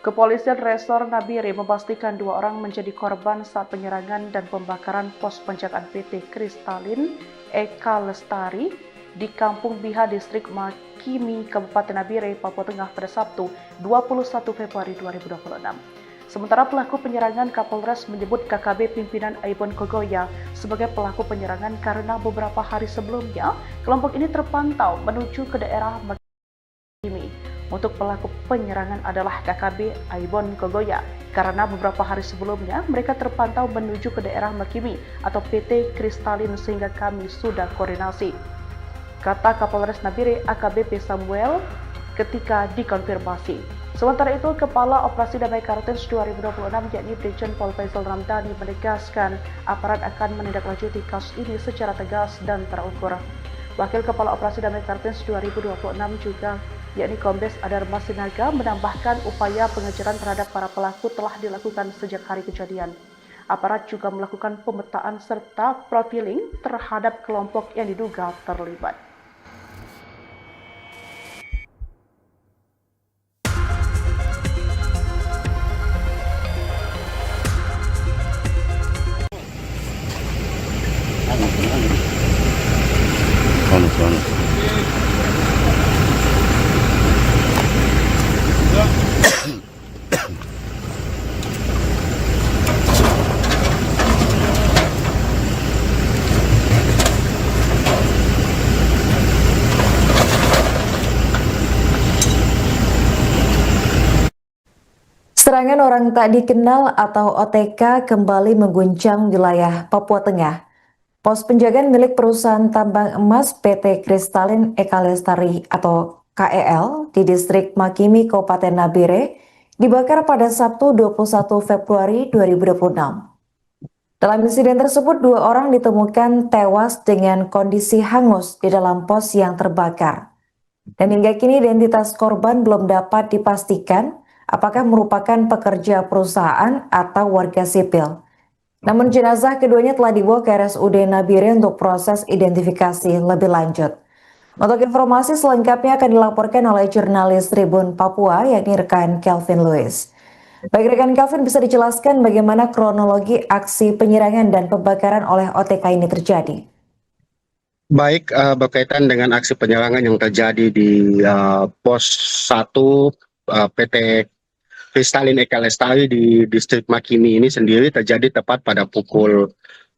Kepolisian Resor Nabire memastikan 2 orang menjadi korban saat penyerangan dan pembakaran pos penjagaan PT Kristalin Eka Lestari di Kampung Biha, Distrik Makimi, Kabupaten Nabire, Papua Tengah pada Sabtu 21 Februari 2026. Sementara pelaku penyerangan, Kapolres menyebut KKB pimpinan Aibon Kogoya sebagai pelaku penyerangan karena beberapa hari sebelumnya kelompok ini terpantau menuju ke daerah Makimi. Untuk pelaku penyerangan adalah KKB Aibon Kogoya karena beberapa hari sebelumnya mereka terpantau menuju ke daerah Makimi atau PT Kristalin sehingga kami sudah koordinasi, kata Kapolres Nabire AKBP Samuel ketika dikonfirmasi. Sementara itu, Kepala Operasi Damai Kartens 2026 yakni Brigjen Pol Faisal Ramdhani menegaskan aparat akan menindaklanjuti kasus ini secara tegas dan terukur. Wakil Kepala Operasi Damai Kartens 2026 juga yakni Kombes Adar Sinaga menambahkan upaya pengejaran terhadap para pelaku telah dilakukan sejak hari kejadian. Aparat juga melakukan pemetaan serta profiling terhadap kelompok yang diduga terlibat. Serangan orang tak dikenal atau OTK kembali mengguncang wilayah Papua Tengah. Pos penjagaan milik perusahaan tambang emas PT Kristalin Eka Lestari atau KEL di distrik Makimi, Kabupaten Nabire dibakar pada Sabtu 21 Februari 2026. Dalam insiden tersebut, 2 orang ditemukan tewas dengan kondisi hangus di dalam pos yang terbakar. Dan hingga kini identitas korban belum dapat dipastikan apakah merupakan pekerja perusahaan atau warga sipil. Namun jenazah keduanya telah dibawa ke RSUD Nabire untuk proses identifikasi lebih lanjut. Untuk informasi selengkapnya akan dilaporkan oleh jurnalis Tribun Papua yakni rekan Kelvin Lewis. Baik rekan Kelvin, bisa dijelaskan bagaimana kronologi aksi penyerangan dan pembakaran oleh OTK ini terjadi? Baik, berkaitan dengan aksi penyerangan yang terjadi di pos 1 PT Kristalin Eka Lestari di distrik Makimi ini sendiri terjadi tepat pada pukul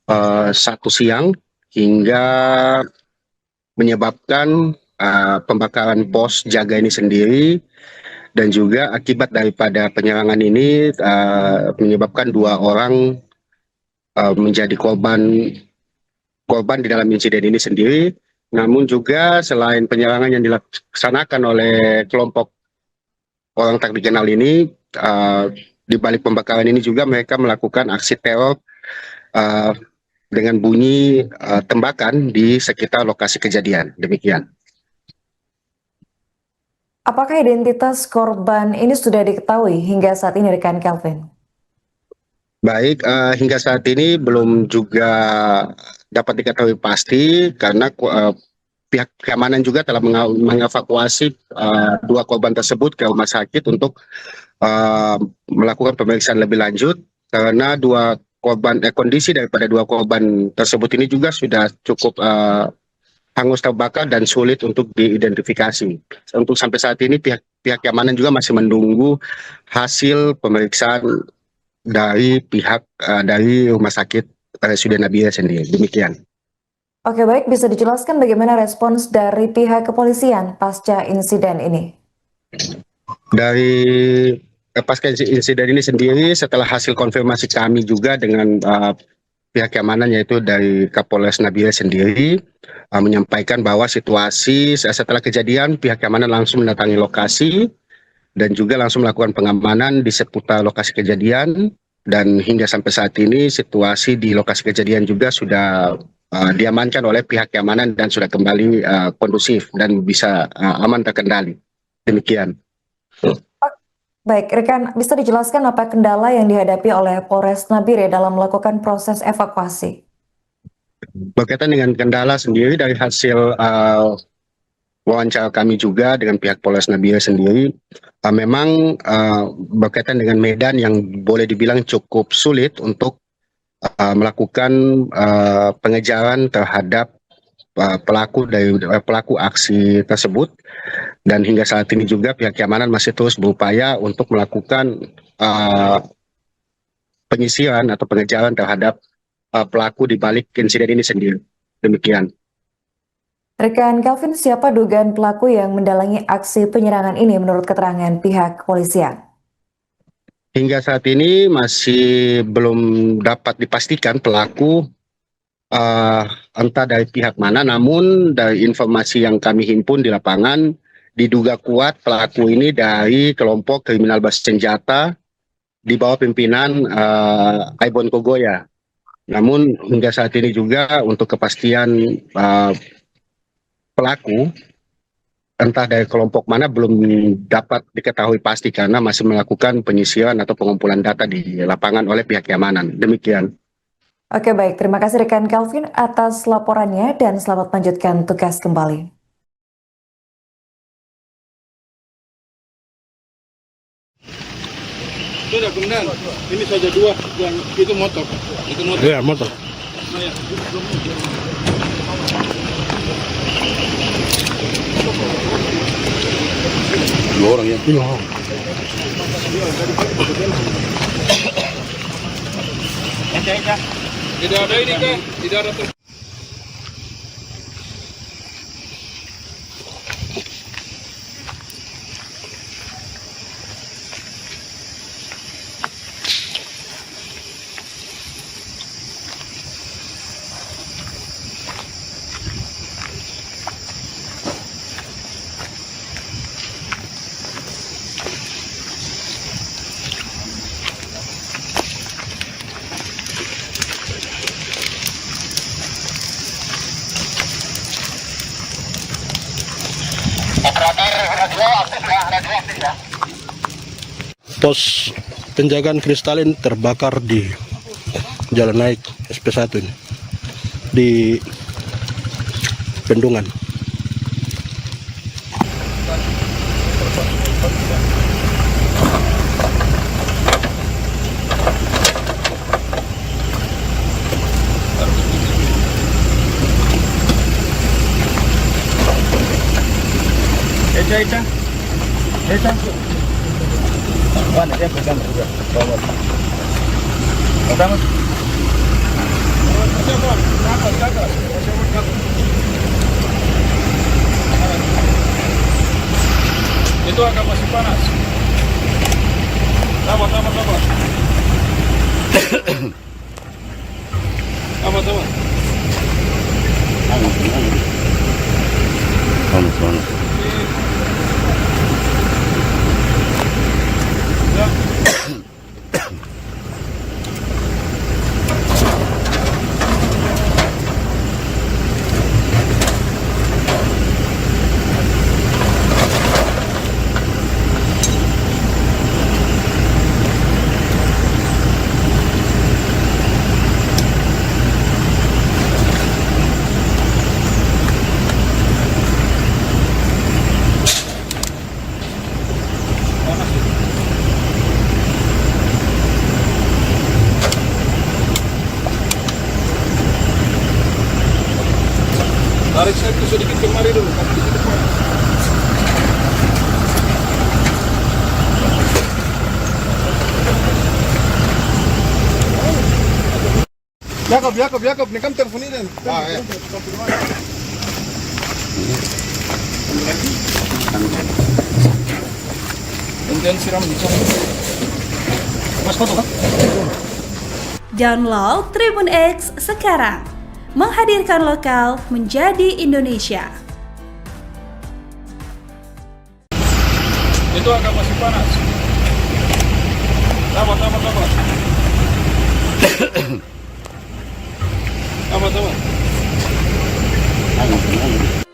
1 siang hingga menyebabkan pembakaran pos jaga ini sendiri, dan juga akibat daripada penyerangan ini menyebabkan 2 orang menjadi korban di dalam insiden ini sendiri. Namun juga selain penyerangan yang dilaksanakan oleh kelompok orang tak dikenal ini, di balik pembakaran ini juga mereka melakukan aksi teror dengan bunyi tembakan di sekitar lokasi kejadian. Demikian. Apakah identitas korban ini sudah diketahui hingga saat ini rekan Kelvin? Baik, hingga saat ini belum juga dapat diketahui pasti karena pihak keamanan juga telah mengevakuasi 2 korban tersebut ke rumah sakit untuk melakukan pemeriksaan lebih lanjut, karena kondisi daripada 2 korban tersebut ini juga sudah cukup hangus terbakar dan sulit untuk diidentifikasi. Untuk sampai saat ini pihak keamanan juga masih menunggu hasil pemeriksaan dari dari rumah sakit RSUD Nabire sendiri. Demikian. Oke, baik, bisa dijelaskan bagaimana respons dari pihak kepolisian pasca insiden ini? Dari pasca insiden ini sendiri, setelah hasil konfirmasi kami juga dengan pihak keamanan, yaitu dari Kapolres Nabire sendiri, menyampaikan bahwa situasi setelah kejadian pihak keamanan langsung mendatangi lokasi dan juga langsung melakukan pengamanan di seputar lokasi kejadian, dan hingga sampai saat ini situasi di lokasi kejadian juga sudah diamankan oleh pihak keamanan dan sudah kembali kondusif dan bisa aman terkendali. Demikian. Baik, rekan, bisa dijelaskan apa kendala yang dihadapi oleh Polres Nabire dalam melakukan proses evakuasi? Berkaitan dengan kendala sendiri, dari hasil wawancara kami juga dengan pihak Polres Nabire sendiri, memang berkaitan dengan medan yang boleh dibilang cukup sulit untuk melakukan pengejaran terhadap pelaku aksi tersebut, dan hingga saat ini juga pihak keamanan masih terus berupaya untuk melakukan penyisiran atau pengejaran terhadap pelaku di balik insiden ini sendiri. Demikian. Rekan Calvin, siapa dugaan pelaku yang mendalangi aksi penyerangan ini menurut keterangan pihak kepolisian? Hingga saat ini masih belum dapat dipastikan pelaku entah dari pihak mana, namun dari informasi yang kami himpun di lapangan, diduga kuat pelaku ini dari kelompok kriminal bersenjata di bawah pimpinan Aibon Kogoya. Namun hingga saat ini juga untuk kepastian pelaku entah dari kelompok mana belum dapat diketahui pasti karena masih melakukan penyisiran atau pengumpulan data di lapangan oleh pihak keamanan. Demikian. Oke, baik. Terima kasih rekan Calvin atas laporannya dan selamat melanjutkan tugas kembali. Sudah kemudian ini saja dua yang itu motor. Itu motor. Iya, motor. Nah, ya. Dua orang ya? Iya. Tidak ada ini kah? Tidak ada Pos penjagaan Kristalin terbakar di jalan naik SP1 ini, di Bendungan. Eca. Mana dia pegang juga. Bawa. Pertama. Itu agak masih panas. Sabar. Sabar. Panas. Tarik saya sedikit kemari dulu. Jakob, ni kam telepon ini. Ya. Kemudian siram di sana. Mas foto kan? Download Tribun X sekarang. Menghadirkan lokal menjadi Indonesia. Itu agak masih panas. Sabar.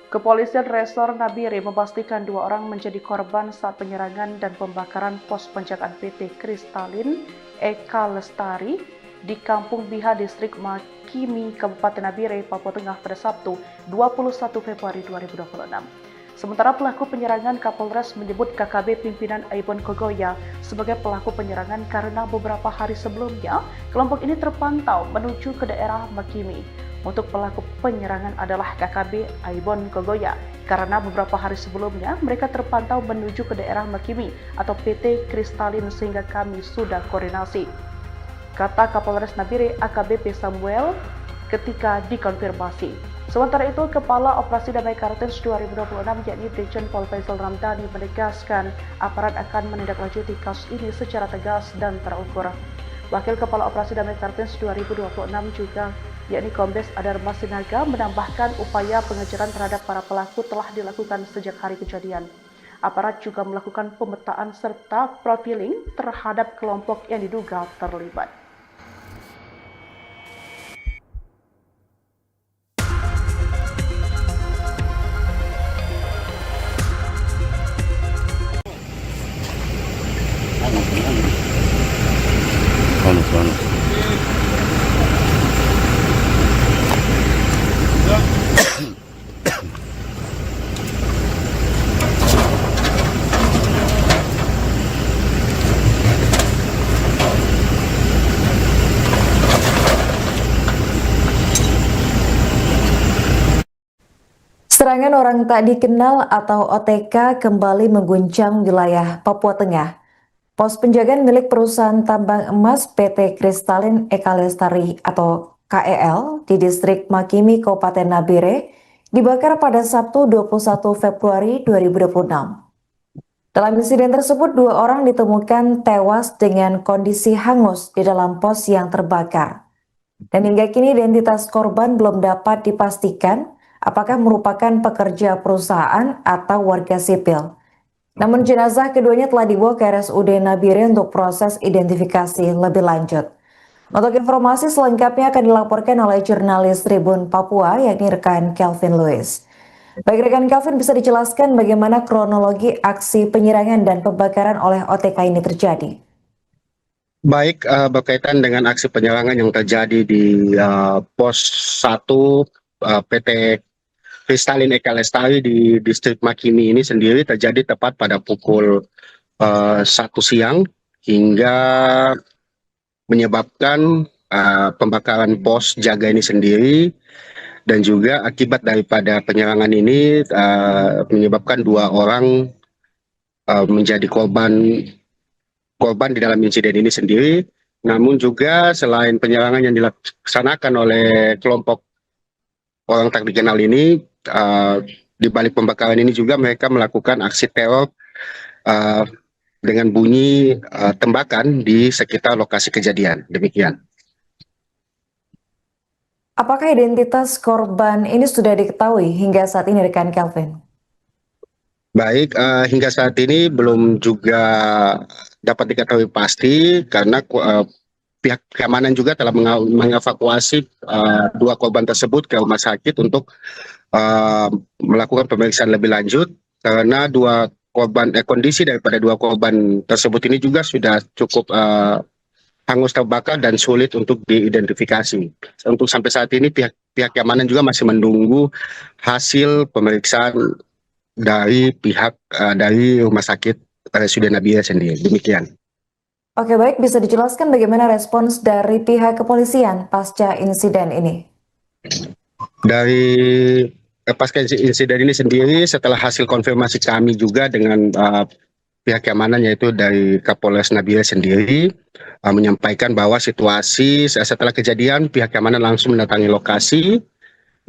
Kepolisian Resor Nabire memastikan 2 orang menjadi korban saat penyerangan dan pembakaran pos penjagaan PT Kristalin Eka Lestari di Kampung Biha, Distrik Makimi, Kabupaten Nabire, Papua Tengah pada Sabtu 21 Februari 2026. Sementara pelaku penyerangan, Kapolres menyebut KKB pimpinan Aibon Kogoya sebagai pelaku penyerangan karena beberapa hari sebelumnya kelompok ini terpantau menuju ke daerah Makimi. Untuk pelaku penyerangan adalah KKB Aibon Kogoya karena beberapa hari sebelumnya mereka terpantau menuju ke daerah Makimi atau PT Kristalin sehingga kami sudah koordinasi, kata Kapolres Nabire AKBP Samuel ketika dikonfirmasi. Sementara itu, Kepala Operasi Damai Kartens 2026 yakni Brigjen Pol Faisal Ramdhani menegaskan aparat akan menindaklanjuti kasus ini secara tegas dan terukur. Wakil Kepala Operasi Damai Kartens 2026 juga yakni Kombes Adarma Sinaga menambahkan upaya pengejaran terhadap para pelaku telah dilakukan sejak hari kejadian. Aparat juga melakukan pemetaan serta profiling terhadap kelompok yang diduga terlibat. Panas. Serangan orang tak dikenal atau OTK kembali mengguncang wilayah Papua Tengah. Pos penjagaan milik perusahaan tambang emas PT Kristalin Eka Lestari atau KEL di distrik Makimi, Kabupaten Nabire dibakar pada Sabtu 21 Februari 2026. Dalam insiden tersebut, 2 orang ditemukan tewas dengan kondisi hangus di dalam pos yang terbakar. Dan hingga kini identitas korban belum dapat dipastikan apakah merupakan pekerja perusahaan atau warga sipil. Namun jenazah keduanya telah dibawa ke RSUD Nabire untuk proses identifikasi lebih lanjut. Untuk informasi selengkapnya akan dilaporkan oleh jurnalis Tribun Papua yakni rekan Kelvin Lewis. Baik rekan Kelvin, bisa dijelaskan bagaimana kronologi aksi penyerangan dan pembakaran oleh OTK ini terjadi? Baik, berkaitan dengan aksi penyerangan yang terjadi di pos 1 PT Kristalin Eka Lestari di distrik Makimi ini sendiri terjadi tepat pada pukul 1 siang hingga menyebabkan pembakaran pos jaga ini sendiri, dan juga akibat daripada penyerangan ini menyebabkan 2 orang menjadi korban di dalam insiden ini sendiri. Namun juga selain penyerangan yang dilaksanakan oleh kelompok orang tak dikenal ini, di balik pembakaran ini juga mereka melakukan aksi teror dengan bunyi tembakan di sekitar lokasi kejadian. Demikian. Apakah identitas korban ini sudah diketahui hingga saat ini rekan Kelvin? Baik, hingga saat ini belum juga dapat diketahui pasti karena pihak keamanan juga telah mengevakuasi 2 korban tersebut ke rumah sakit untuk melakukan pemeriksaan lebih lanjut, karena kondisi daripada 2 korban tersebut ini juga sudah cukup hangus terbakar dan sulit untuk diidentifikasi. Untuk sampai saat ini pihak keamanan juga masih menunggu hasil pemeriksaan dari rumah sakit RSUD Nabire sendiri. Demikian. Oke, baik, bisa dijelaskan bagaimana respons dari pihak kepolisian pasca insiden ini? Dari pasca insiden ini sendiri, setelah hasil konfirmasi kami juga dengan pihak keamanan, yaitu dari Kapolres Nabire sendiri, menyampaikan bahwa situasi setelah kejadian pihak keamanan langsung mendatangi lokasi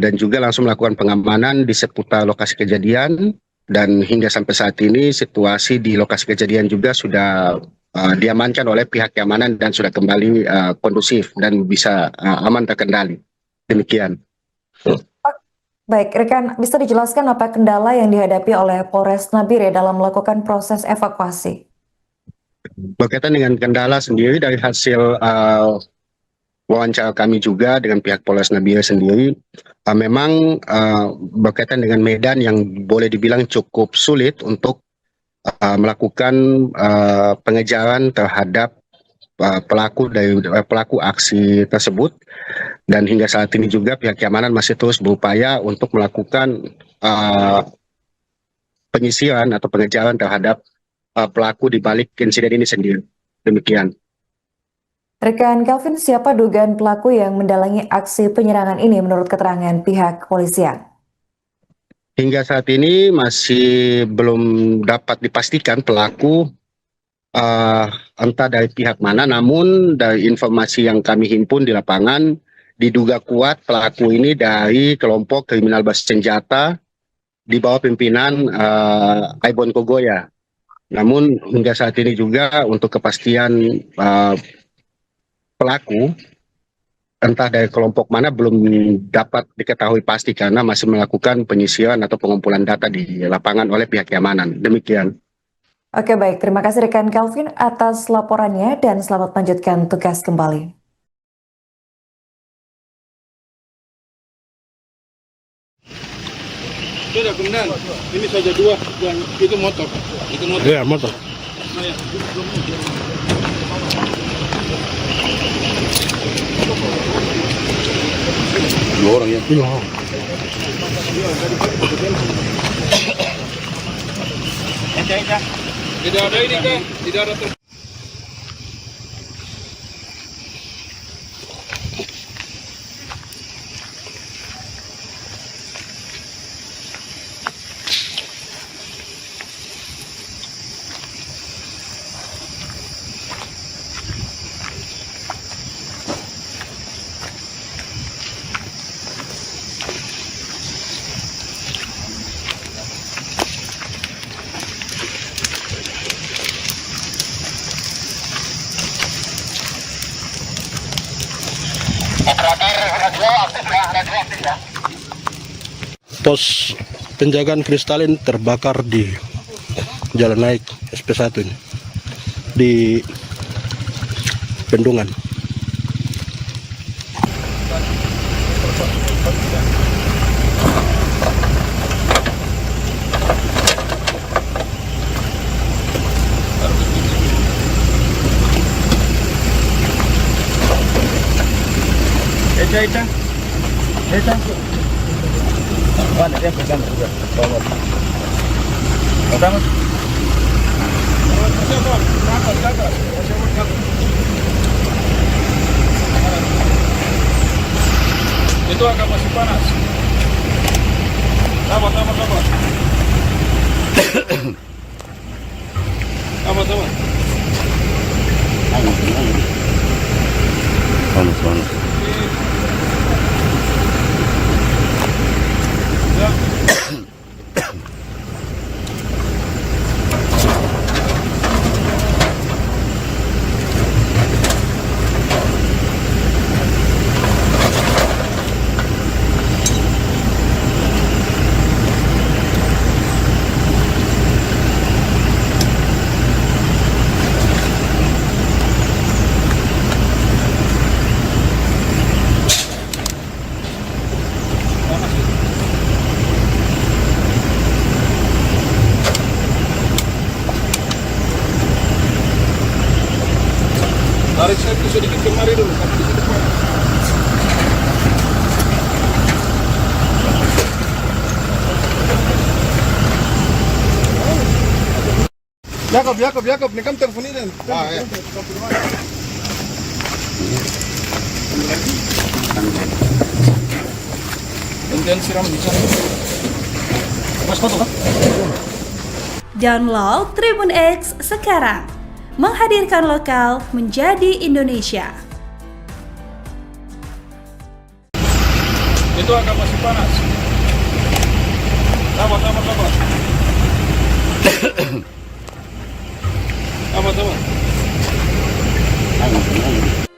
dan juga langsung melakukan pengamanan di seputar lokasi kejadian, dan hingga sampai saat ini situasi di lokasi kejadian juga sudah diamankan oleh pihak keamanan dan sudah kembali kondusif dan bisa aman terkendali. Demikian. Baik, rekan, bisa dijelaskan apa kendala yang dihadapi oleh Polres Nabire dalam melakukan proses evakuasi? Berkaitan dengan kendala sendiri, dari hasil wawancara kami juga dengan pihak Polres Nabire sendiri, memang berkaitan dengan medan yang boleh dibilang cukup sulit untuk melakukan pengejaran terhadap pelaku aksi tersebut, dan hingga saat ini juga pihak keamanan masih terus berupaya untuk melakukan penyisiran atau pengejaran terhadap pelaku di balik insiden ini sendiri. Demikian. Rekan Calvin, siapa dugaan pelaku yang mendalangi aksi penyerangan ini menurut keterangan pihak kepolisian? Hingga saat ini masih belum dapat dipastikan pelaku entah dari pihak mana, namun dari informasi yang kami himpun di lapangan, diduga kuat pelaku ini dari kelompok kriminal bersenjata di bawah pimpinan Aibon Kogoya. Namun hingga saat ini juga untuk kepastian pelaku entah dari kelompok mana belum dapat diketahui pasti karena masih melakukan penyisiran atau pengumpulan data di lapangan oleh pihak keamanan. Demikian. Oke, baik. Terima kasih rekan Calvin atas laporannya dan selamat melanjutkan tugas kembali. Sudah kemudian ini saja 2 dan itu motor. Itu motor. Iya, motor. Dua orang ya? Iya. Tidak ada ini kan? Tidak ada. Pos penjagaan Kristalin terbakar di Jalan Naik SP1 ini, di Bendungan. Mana dia pegang juga. Bawa. Pegang. Itu agak masih panas. Sabar. Sabar. Panas. Tarik saya sedikit kemari dulu. Jakob, ni kam telepon ini. Kemudian siram di sana. Mas foto kan? Download Tribun X sekarang. Menghadirkan lokal menjadi Indonesia. Itu agak masih panas. Sabar.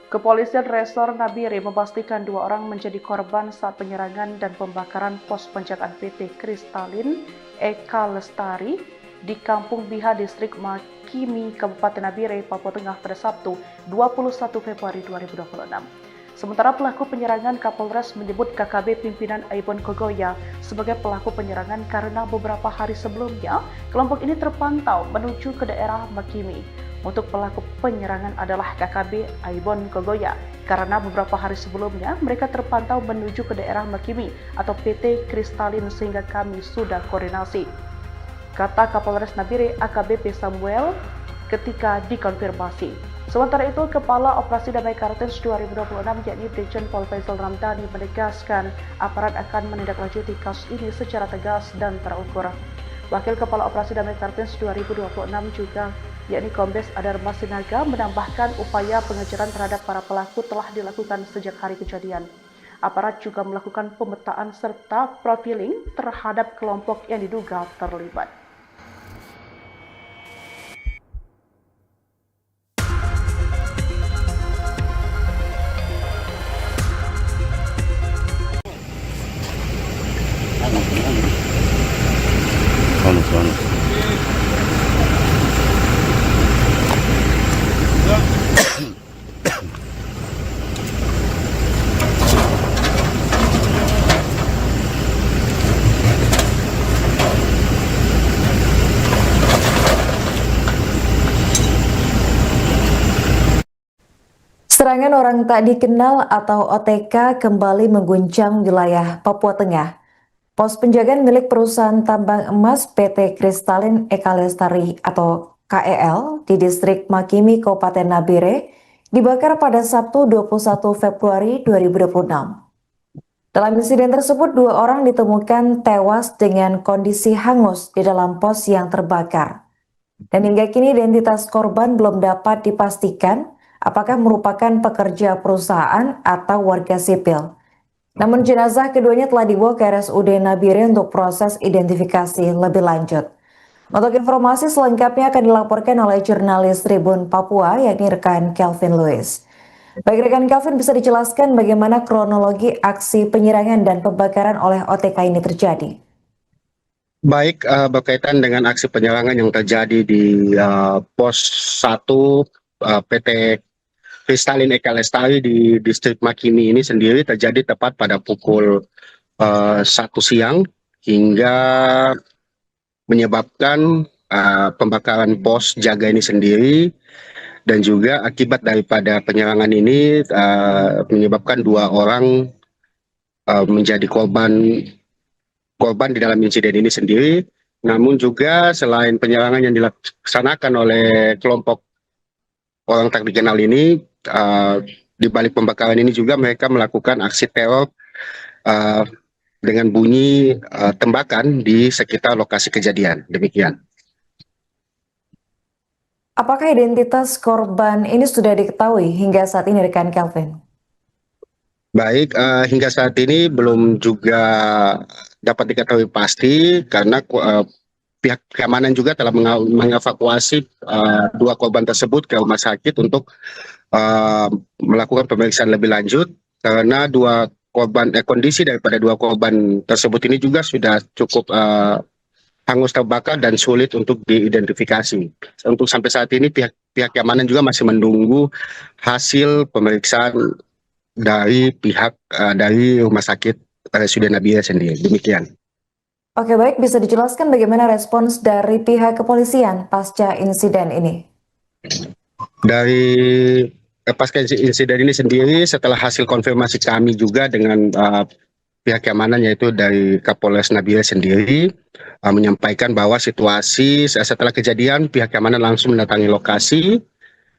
Kepolisian Resor Nabire memastikan 2 orang menjadi korban saat penyerangan dan pembakaran pos penjagaan PT Kristalin Eka Lestari di Kampung Biha, Distrik Makimi, Kabupaten Nabire, Papua Tengah pada Sabtu 21 Februari 2026. Sementara pelaku penyerangan, Kapolres menyebut KKB pimpinan Aibon Kogoya sebagai pelaku penyerangan karena beberapa hari sebelumnya kelompok ini terpantau menuju ke daerah Makimi. Untuk pelaku penyerangan adalah KKB Aibon Kogoya karena beberapa hari sebelumnya mereka terpantau menuju ke daerah Makimi atau PT Kristalin sehingga kami sudah koordinasi. kata Kapolres Nabire AKBP Samuel ketika dikonfirmasi. Sementara itu, Kepala Operasi Damai Kartens 2026 yakni Brigjen Pol Faisal Ramdhani menegaskan aparat akan menindaklanjuti kasus ini secara tegas dan terukur. Wakil Kepala Operasi Damai Kartens 2026 juga yakni Kombes Adar Masinaga menambahkan upaya pengejaran terhadap para pelaku telah dilakukan sejak hari kejadian. Aparat juga melakukan pemetaan serta profiling terhadap kelompok yang diduga terlibat. Serangan orang tak dikenal atau OTK kembali mengguncang wilayah Papua Tengah. Pos penjagaan milik perusahaan tambang emas PT Kristalin Eka Lestari atau KEL di distrik Makimi, Kabupaten Nabire dibakar pada Sabtu 21 Februari 2026. Dalam insiden tersebut, 2 orang ditemukan tewas dengan kondisi hangus di dalam pos yang terbakar. Dan hingga kini identitas korban belum dapat dipastikan apakah merupakan pekerja perusahaan atau warga sipil. Namun jenazah keduanya telah dibawa ke RSUD Nabire untuk proses identifikasi lebih lanjut. Untuk informasi selengkapnya akan dilaporkan oleh jurnalis Tribun Papua yakni rekan Kelvin Lewis. Baik rekan Kelvin, bisa dijelaskan bagaimana kronologi aksi penyerangan dan pembakaran oleh OTK ini terjadi? Baik, berkaitan dengan aksi penyerangan yang terjadi di pos 1 PT Kristalin Eka Lestari di distrik Makimi ini sendiri terjadi tepat pada pukul 1 siang hingga menyebabkan pembakaran pos jaga ini sendiri, dan juga akibat daripada penyerangan ini menyebabkan 2 orang menjadi korban di dalam insiden ini sendiri. Namun juga selain penyerangan yang dilaksanakan oleh kelompok orang tak dikenal ini, di balik pembakaran ini juga mereka melakukan aksi teror dengan bunyi tembakan di sekitar lokasi kejadian. Demikian. Apakah identitas korban ini sudah diketahui hingga saat ini rekan Kelvin? Baik, hingga saat ini belum juga dapat diketahui pasti karena pihak keamanan juga telah mengevakuasi 2 korban tersebut ke rumah sakit untuk melakukan pemeriksaan lebih lanjut, karena kondisi daripada 2 korban tersebut ini juga sudah cukup hangus terbakar dan sulit untuk diidentifikasi. Untuk sampai saat ini pihak keamanan juga masih menunggu hasil pemeriksaan dari dari rumah sakit RSUD Nabire sendiri. Demikian. Oke, baik, bisa dijelaskan bagaimana respons dari pihak kepolisian pasca insiden ini? Dari pasca insiden ini sendiri, setelah hasil konfirmasi kami juga dengan pihak keamanan, yaitu dari Kapolres Nabire sendiri, menyampaikan bahwa situasi setelah kejadian pihak keamanan langsung mendatangi lokasi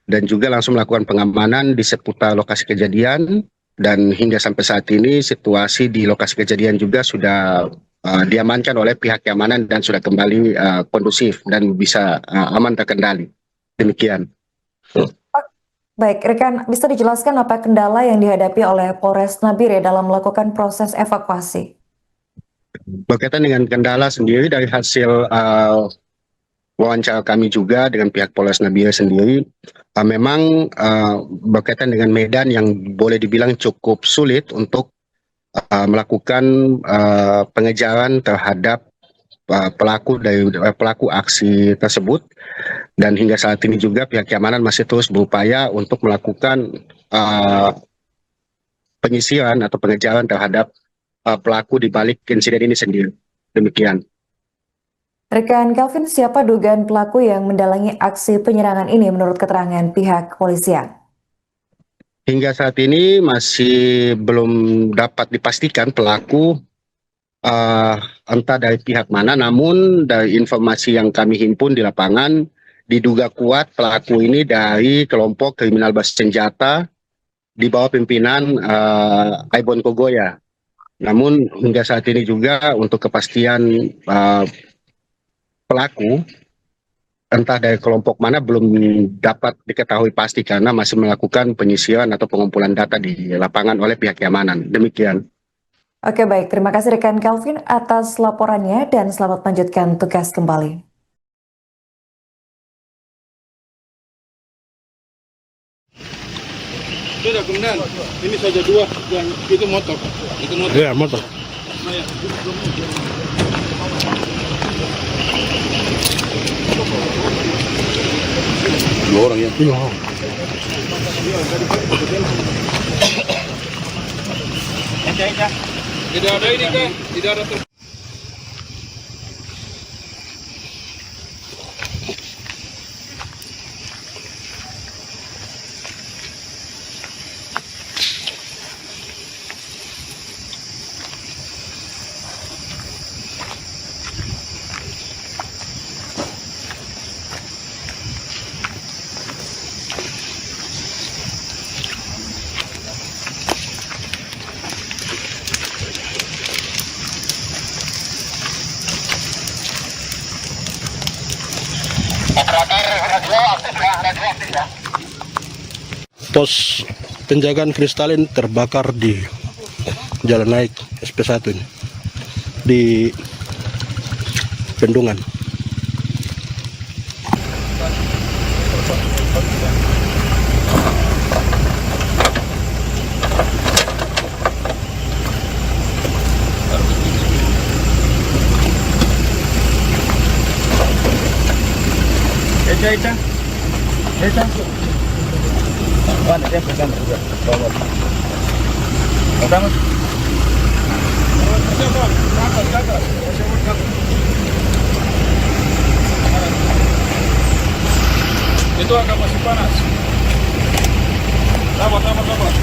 dan juga langsung melakukan pengamanan di seputar lokasi kejadian, dan hingga sampai saat ini situasi di lokasi kejadian juga sudah diamankan oleh pihak keamanan dan sudah kembali kondusif dan bisa aman terkendali. Demikian. Baik, rekan, bisa dijelaskan apa kendala yang dihadapi oleh Polres Nabire dalam melakukan proses evakuasi? Berkaitan dengan kendala sendiri, dari hasil wawancara kami juga dengan pihak Polres Nabire sendiri, memang berkaitan dengan medan yang boleh dibilang cukup sulit untuk melakukan pengejaran terhadap pelaku aksi tersebut, dan hingga saat ini juga pihak keamanan masih terus berupaya untuk melakukan penyisiran atau pengejaran terhadap pelaku di balik insiden ini sendiri. Demikian. Rekan Kelvin, siapa dugaan pelaku yang mendalangi aksi penyerangan ini menurut keterangan pihak kepolisian? Hingga saat ini masih belum dapat dipastikan pelaku entah dari pihak mana, namun dari informasi yang kami himpun di lapangan, diduga kuat pelaku ini dari kelompok kriminal bersenjata di bawah pimpinan Aibon Kogoya. Namun hingga saat ini juga untuk kepastian pelaku, entah dari kelompok mana, belum dapat diketahui pasti karena masih melakukan penyisiran atau pengumpulan data di lapangan oleh pihak keamanan. Demikian. Oke, baik. Terima kasih rekan Calvin atas laporannya dan selamat melanjutkan tugas kembali. Sudah, kemudian ini saja dua dan itu motor. Itu motor. Iya, motor. Nah, ya. Dua orang ya? Iya. Tidak ada ini kah? Tidak ada Pos penjagaan Kristalin terbakar di jalan naik SP1 ini, di Bendungan. Echa. Mana dia pegang juga. Bawa. Pegang. Itu agak masih panas. Sabar. Panas.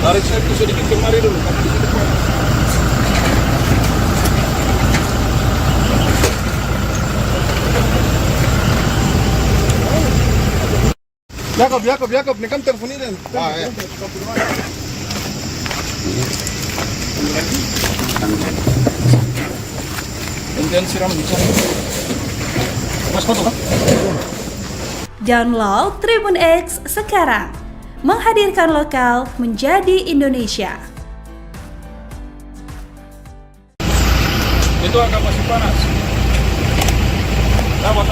Tarik saya sedikit kemari dulu. Jakob, ni kan telepon ini. Ya. Kemudian siram bisa. Mas foto kan? Download Tribun X sekarang. Menghadirkan lokal menjadi Indonesia. Itu agak masih panas. Sabar.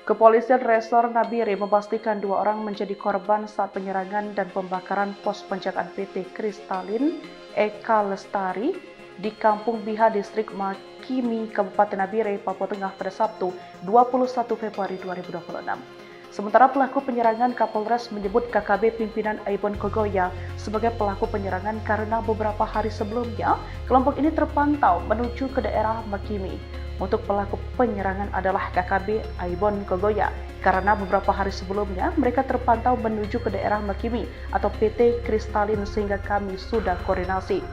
Kepolisian Resor Nabire memastikan 2 orang menjadi korban saat penyerangan dan pembakaran pos penjagaan PT Kristalin Eka Lestari di Kampung Biha, Distrik Makimi, Kabupaten Nabire, Papua Tengah pada Sabtu 21 Februari 2026. Sementara pelaku penyerangan, Kapolres menyebut KKB pimpinan Aibon Kogoya sebagai pelaku penyerangan karena beberapa hari sebelumnya kelompok ini terpantau menuju ke daerah Makimi. Untuk pelaku penyerangan adalah KKB Aibon Kogoya karena beberapa hari sebelumnya mereka terpantau menuju ke daerah Makimi atau PT Kristalin sehingga kami sudah koordinasi,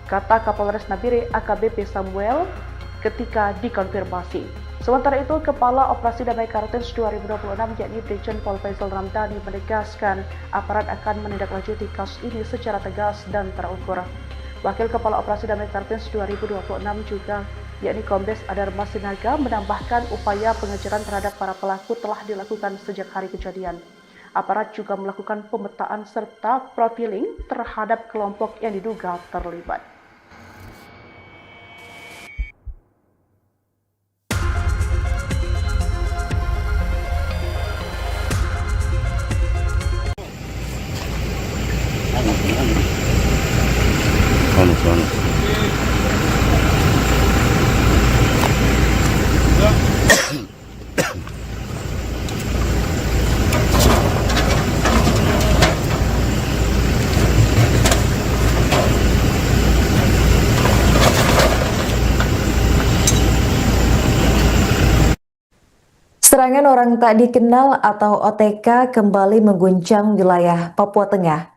kata Kapolres Nabire AKBP Samuel ketika dikonfirmasi. Sementara itu, Kepala Operasi Damai Kartens 2026 yakni Brigjen Pol Faisal Ramdhani menegaskan aparat akan menindaklanjuti kasus ini secara tegas dan terukur. Wakil Kepala Operasi Damai Kartens 2026 juga yakni Kombes Adar Masinaga, menambahkan upaya pengejaran terhadap para pelaku telah dilakukan sejak hari kejadian. Aparat juga melakukan pemetaan serta profiling terhadap kelompok yang diduga terlibat. Serangan orang tak dikenal atau OTK kembali mengguncang wilayah Papua Tengah.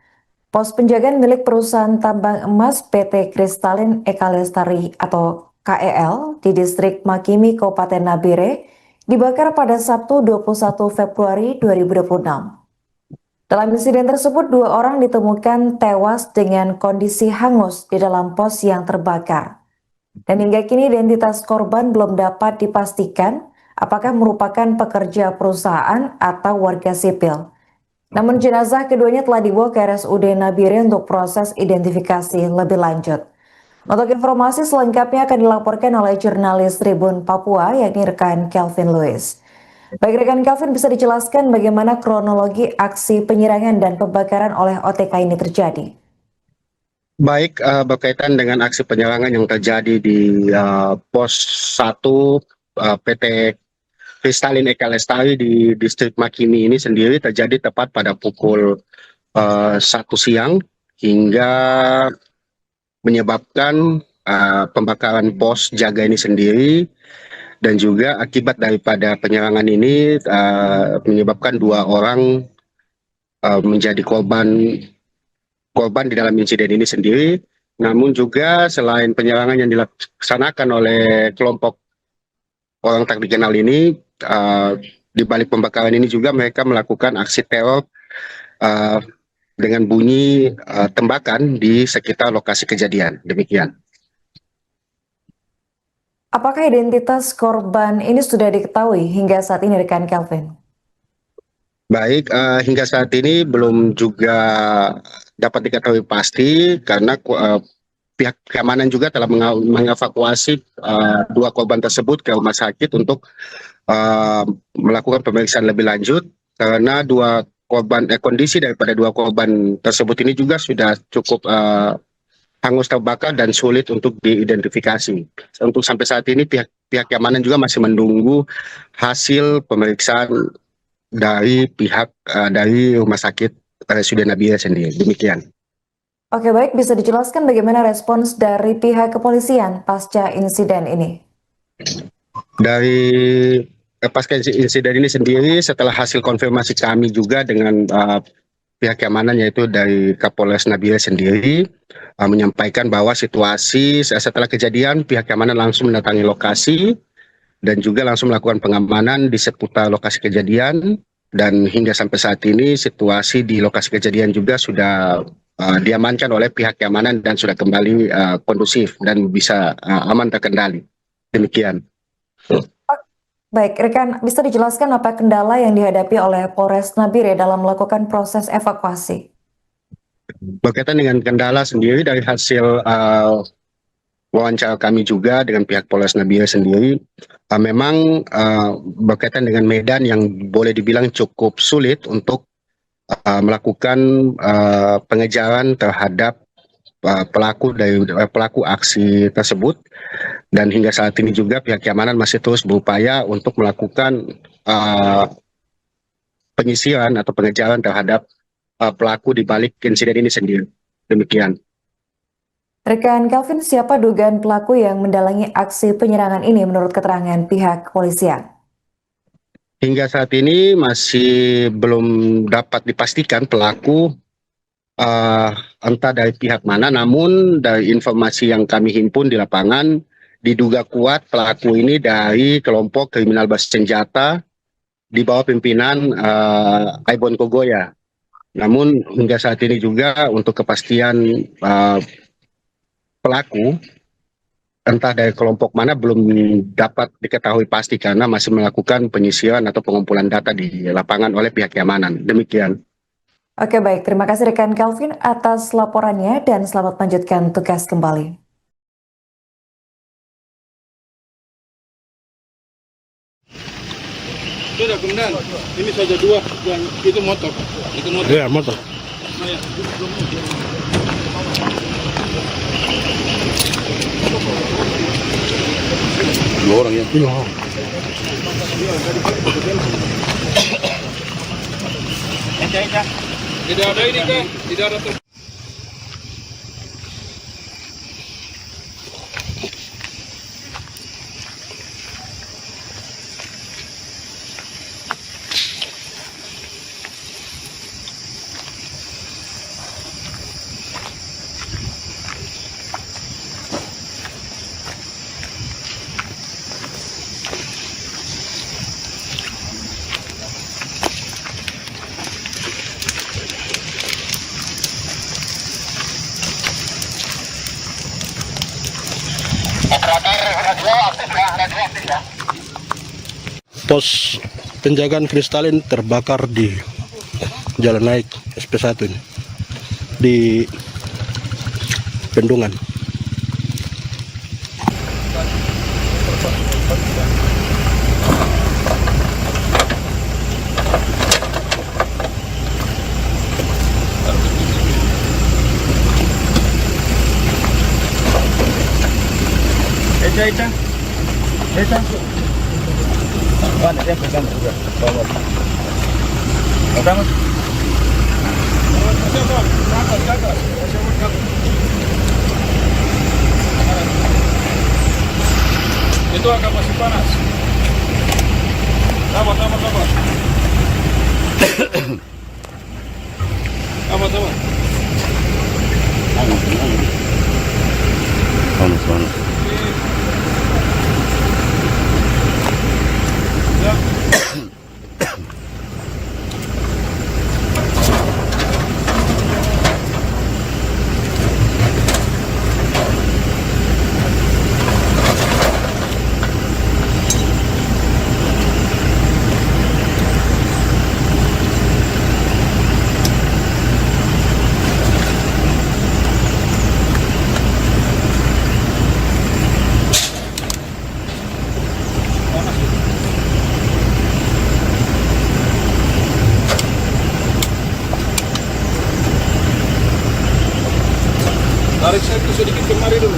Pos penjagaan milik perusahaan tambang emas PT Kristalin Eka Lestari atau KEL di distrik Makimi, Kabupaten Nabire dibakar pada Sabtu 21 Februari 2026. Dalam insiden tersebut, 2 orang ditemukan tewas dengan kondisi hangus di dalam pos yang terbakar. Dan hingga kini identitas korban belum dapat dipastikan apakah merupakan pekerja perusahaan atau warga sipil. Namun jenazah keduanya telah dibawa ke RSUD Nabire untuk proses identifikasi lebih lanjut. Untuk informasi selengkapnya akan dilaporkan oleh jurnalis Tribun Papua yakni rekan Kelvin Lewis. Baik rekan Kelvin, bisa dijelaskan bagaimana kronologi aksi penyerangan dan pembakaran oleh OTK ini terjadi? Baik, berkaitan dengan aksi penyerangan yang terjadi di pos 1 PT Kristalin Eka Lestari di distrik Makimi ini sendiri terjadi tepat pada pukul 1 siang hingga menyebabkan pembakaran pos jaga ini sendiri, dan juga akibat daripada penyerangan ini menyebabkan 2 orang menjadi korban di dalam insiden ini sendiri. Namun juga selain penyerangan yang dilaksanakan oleh kelompok orang tak dikenal ini, di balik pembakaran ini juga mereka melakukan aksi teror dengan bunyi tembakan di sekitar lokasi kejadian. Demikian. Apakah identitas korban ini sudah diketahui hingga saat ini rekan Kelvin? Baik, hingga saat ini belum juga dapat diketahui pasti karena pihak keamanan juga telah mengevakuasi 2 korban tersebut ke rumah sakit untuk melakukan pemeriksaan lebih lanjut, karena kondisi daripada 2 korban tersebut ini juga sudah cukup hangus terbakar dan sulit untuk diidentifikasi. Untuk sampai saat ini pihak keamanan juga masih menunggu hasil pemeriksaan dari dari rumah sakit RSUD Nabire sendiri. Demikian. Oke, baik, bisa dijelaskan bagaimana respons dari pihak kepolisian pasca insiden ini? Dari pasca insiden ini sendiri, setelah hasil konfirmasi kami juga dengan pihak keamanan, yaitu dari Kapolres Nabire sendiri, menyampaikan bahwa situasi setelah kejadian pihak keamanan langsung mendatangi lokasi dan juga langsung melakukan pengamanan di seputar lokasi kejadian, dan hingga sampai saat ini situasi di lokasi kejadian juga sudah diamankan oleh pihak keamanan dan sudah kembali kondusif dan bisa aman terkendali. Demikian. Baik, rekan, bisa dijelaskan apa kendala yang dihadapi oleh Polres Nabire dalam melakukan proses evakuasi? Berkaitan dengan kendala sendiri, dari hasil wawancara kami juga dengan pihak Polres Nabire sendiri, memang berkaitan dengan medan yang boleh dibilang cukup sulit untuk melakukan pengejaran terhadap pelaku aksi tersebut, dan hingga saat ini juga pihak keamanan masih terus berupaya untuk melakukan penyisiran atau pengejaran terhadap pelaku di balik insiden ini sendiri. Demikian. Rekan Kelvin, siapa dugaan pelaku yang mendalangi aksi penyerangan ini menurut keterangan pihak kepolisian? Hingga saat ini masih belum dapat dipastikan pelaku entah dari pihak mana, namun dari informasi yang kami himpun di lapangan, diduga kuat pelaku ini dari kelompok kriminal bersenjata di bawah pimpinan Aibon Kogoya. Namun hingga saat ini juga untuk kepastian pelaku entah dari kelompok mana belum dapat diketahui pasti karena masih melakukan penyisiran atau pengumpulan data di lapangan oleh pihak keamanan. Demikian. Oke, baik. Terima kasih rekan Calvin atas laporannya dan selamat melanjutkan tugas kembali. Sudah, komandan. Ini saja dua dan itu motor. Itu motor. Ya, motor. Dua orang ya. Iya. Tidak ada ini kan? Tidak ada. Pos penjagaan Kristalin terbakar di Jalan Naik SP1 ini, di Bendungan. Itu agak masih panas. Sabar. Sabar. Panas. Tarik saya itu sedikit kemari dulu.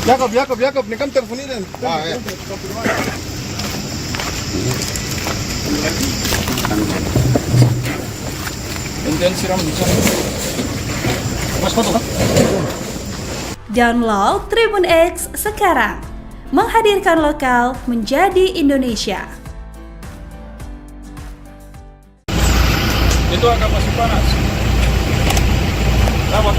Jakob, ini kan telepon ini. Ah, ya. Enten siram di sana. Mas foto kan? Download Tribun X sekarang. Menghadirkan lokal menjadi Indonesia. Itu agak masih panas. Sabar.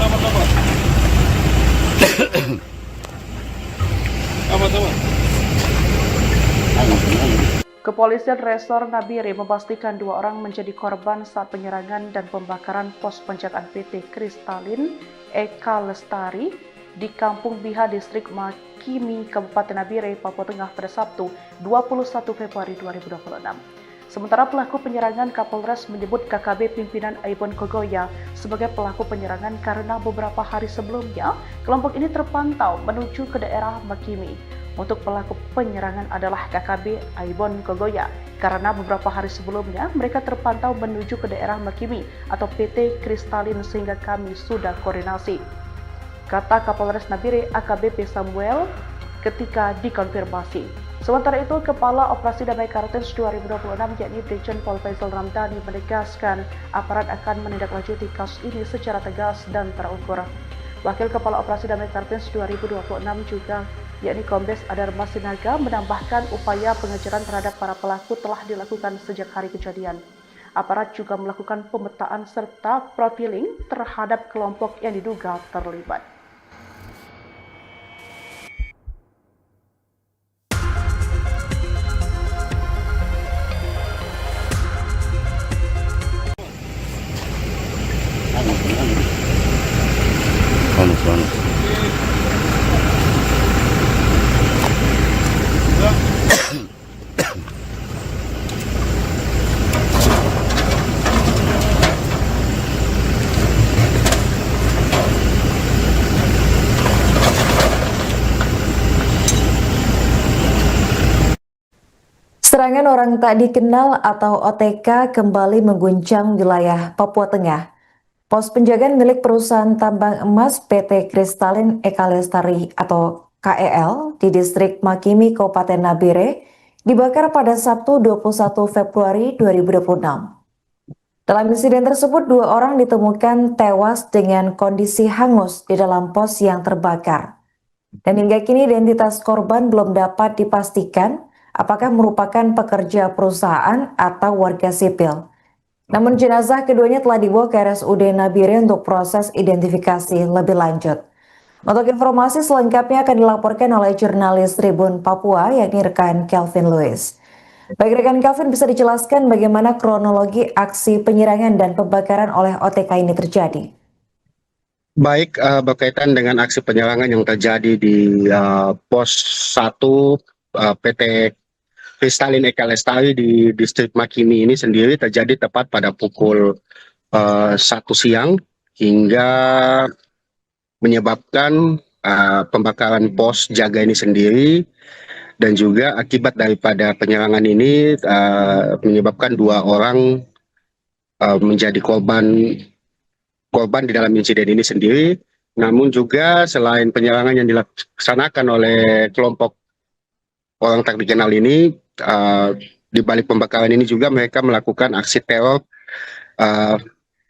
Kepolisian Resor Nabire memastikan 2 orang menjadi korban saat penyerangan dan pembakaran pos penjagaan PT Kristalin Eka Lestari di Kampung Biha, Distrik Makimi, Kabupaten Nabire, Papua Tengah pada Sabtu 21 Februari 2026. Sementara pelaku penyerangan, Kapolres menyebut KKB pimpinan Aibon Kogoya sebagai pelaku penyerangan karena beberapa hari sebelumnya kelompok ini terpantau menuju ke daerah Makimi. Untuk pelaku penyerangan adalah KKB Aibon Kogoya karena beberapa hari sebelumnya mereka terpantau menuju ke daerah Makimi atau PT Kristalin sehingga kami sudah koordinasi, kata Kapolres Nabire AKBP Samuel ketika dikonfirmasi. Sementara itu, Kepala Operasi Damai Kartens 2026 yakni Brigjen Pol Faisal Ramdhani menegaskan aparat akan menindaklanjuti kasus ini secara tegas dan terukur. Wakil Kepala Operasi Damai Kartens 2026 juga yakni Kombes Adar Masinaga menambahkan upaya pengejaran terhadap para pelaku telah dilakukan sejak hari kejadian. Aparat juga melakukan pemetaan serta profiling terhadap kelompok yang diduga terlibat. Serangan orang tak dikenal atau OTK kembali mengguncang wilayah Papua Tengah. Pos penjagaan milik perusahaan tambang emas PT Kristalin Eka Lestari atau KEL di distrik Makimi, Kabupaten Nabire dibakar pada Sabtu 21 Februari 2026. Dalam insiden tersebut, 2 orang ditemukan tewas dengan kondisi hangus di dalam pos yang terbakar. Dan hingga kini identitas korban belum dapat dipastikan apakah merupakan pekerja perusahaan atau warga sipil. Namun jenazah keduanya telah dibawa ke RSUD Nabire untuk proses identifikasi lebih lanjut. Untuk informasi selengkapnya akan dilaporkan oleh jurnalis Tribun Papua yakni rekan Kelvin Lewis. Baik rekan Kelvin, bisa dijelaskan bagaimana kronologi aksi penyerangan dan pembakaran oleh OTK ini terjadi? Baik, berkaitan dengan aksi penyerangan yang terjadi di pos 1 PT Kristalin Eka Lestari di distrik Makimi ini sendiri terjadi tepat pada pukul 1 siang hingga menyebabkan pembakaran pos jaga ini sendiri, dan juga akibat daripada penyerangan ini menyebabkan 2 orang menjadi korban di dalam insiden ini sendiri. Namun juga selain penyerangan yang dilaksanakan oleh kelompok orang tak dikenal ini, di balik pembakaran ini juga mereka melakukan aksi teror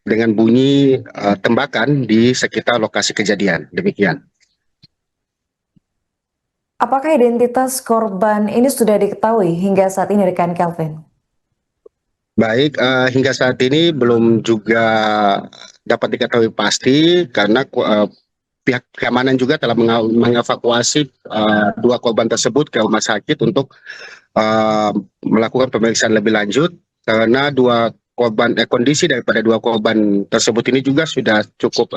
dengan bunyi tembakan di sekitar lokasi kejadian. Demikian. Apakah identitas korban ini sudah diketahui hingga saat ini rekan Kelvin? Baik, hingga saat ini belum juga dapat diketahui pasti karena pihak keamanan juga telah mengevakuasi 2 korban tersebut ke rumah sakit untuk melakukan pemeriksaan lebih lanjut, karena kondisi daripada 2 korban tersebut ini juga sudah cukup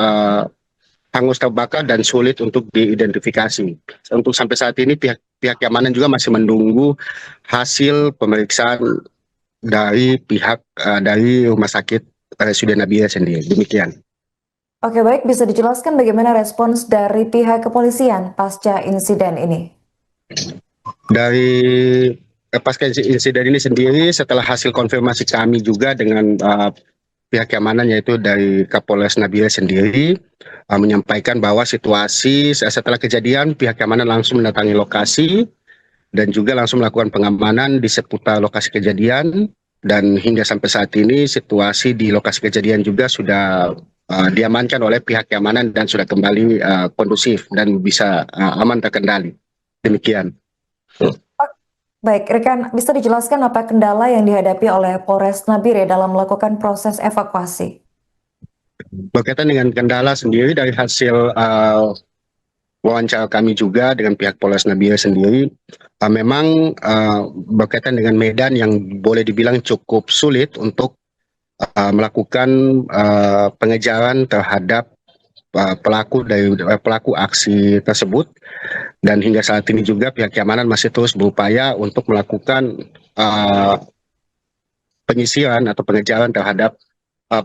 hangus terbakar dan sulit untuk diidentifikasi. Untuk sampai saat ini pihak keamanan juga masih menunggu hasil pemeriksaan dari dari rumah sakit RSUD Nabire sendiri. Demikian. Oke, baik, bisa dijelaskan bagaimana respons dari pihak kepolisian pasca insiden ini? Dari pasca insiden ini sendiri, setelah hasil konfirmasi kami juga dengan pihak keamanan, yaitu dari Kapolres Nabire sendiri, menyampaikan bahwa situasi setelah kejadian pihak keamanan langsung mendatangi lokasi dan juga langsung melakukan pengamanan di seputar lokasi kejadian, dan hingga sampai saat ini situasi di lokasi kejadian juga sudah diamankan oleh pihak keamanan dan sudah kembali kondusif dan bisa aman terkendali. Demikian. Baik, rekan, bisa dijelaskan apa kendala yang dihadapi oleh Polres Nabire dalam melakukan proses evakuasi? Berkaitan dengan kendala sendiri, dari hasil wawancara kami juga dengan pihak Polres Nabire sendiri, memang berkaitan dengan medan yang boleh dibilang cukup sulit untuk melakukan pengejaran terhadap pelaku aksi tersebut, dan hingga saat ini juga pihak keamanan masih terus berupaya untuk melakukan penyisiran atau pengejaran terhadap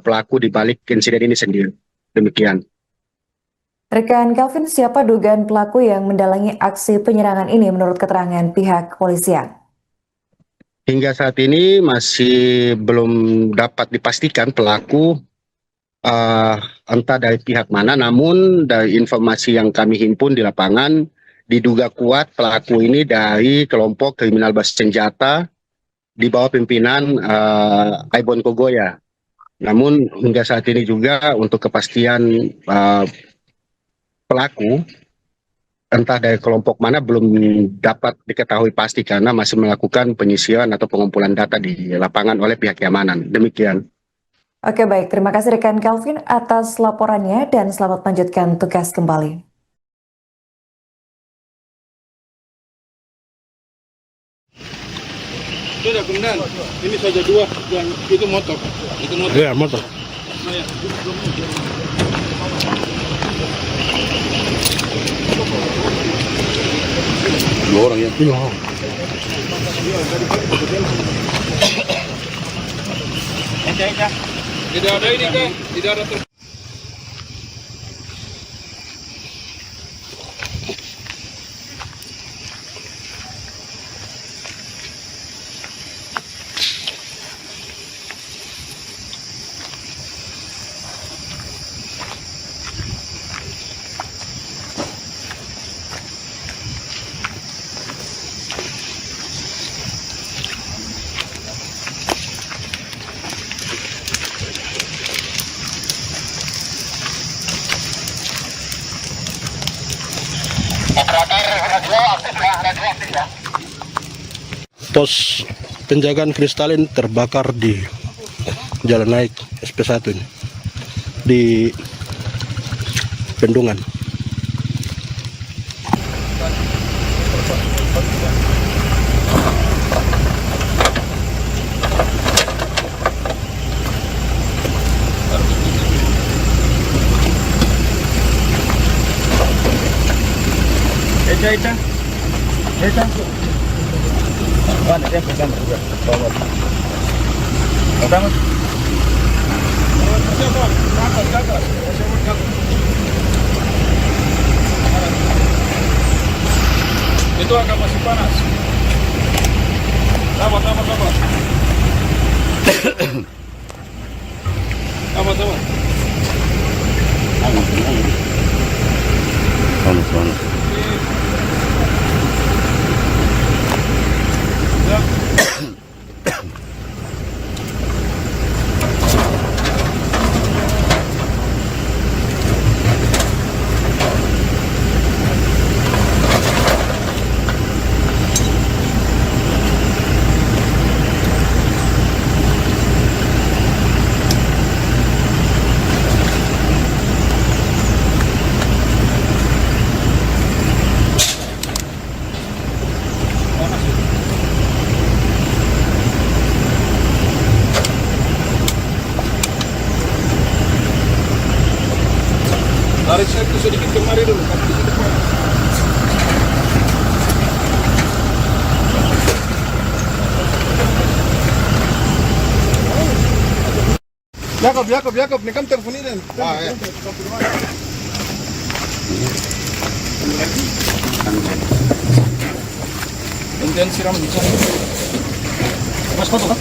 pelaku di balik insiden ini sendiri. Demikian. Rekan Kelvin, siapa dugaan pelaku yang mendalangi aksi penyerangan ini menurut keterangan pihak kepolisian? Hingga saat ini masih belum dapat dipastikan pelaku entah dari pihak mana, namun dari informasi yang kami himpun di lapangan, diduga kuat pelaku ini dari kelompok kriminal bersenjata di bawah pimpinan Aibon Kogoya. Namun hingga saat ini juga untuk kepastian pelaku entah dari kelompok mana belum dapat diketahui pasti karena masih melakukan penyisiran atau pengumpulan data di lapangan oleh pihak keamanan. Demikian. Oke, baik, terima kasih rekan Kelvin atas laporannya dan selamat melanjutkan tugas kembali. Sudah, kemudian ini saja 2 yang itu motor. Itu motor. Iya, motor. Nah, ya. Dua orang ya? Iya. Tidak ada ini kah? Tidak ada pos penjagaan Kristalin terbakar di jalan naik SP1 ini, di Bendungan. Eca. Mana dia pegang juga. Bawa. Pertama. Itu agak masih panas. Sabar. Panas. Tarik saya itu sedikit kemari dulu. Di situ panas. Jakob, ni kan telepon ini. Wah, ya. Kemudian siram di sana. Mas foto kan?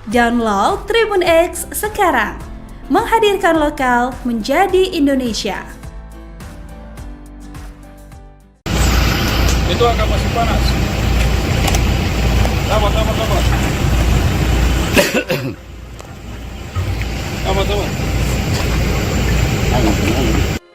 Download Tribun X sekarang. Menghadirkan lokal menjadi Indonesia. Itu agak masih panas. Sabar.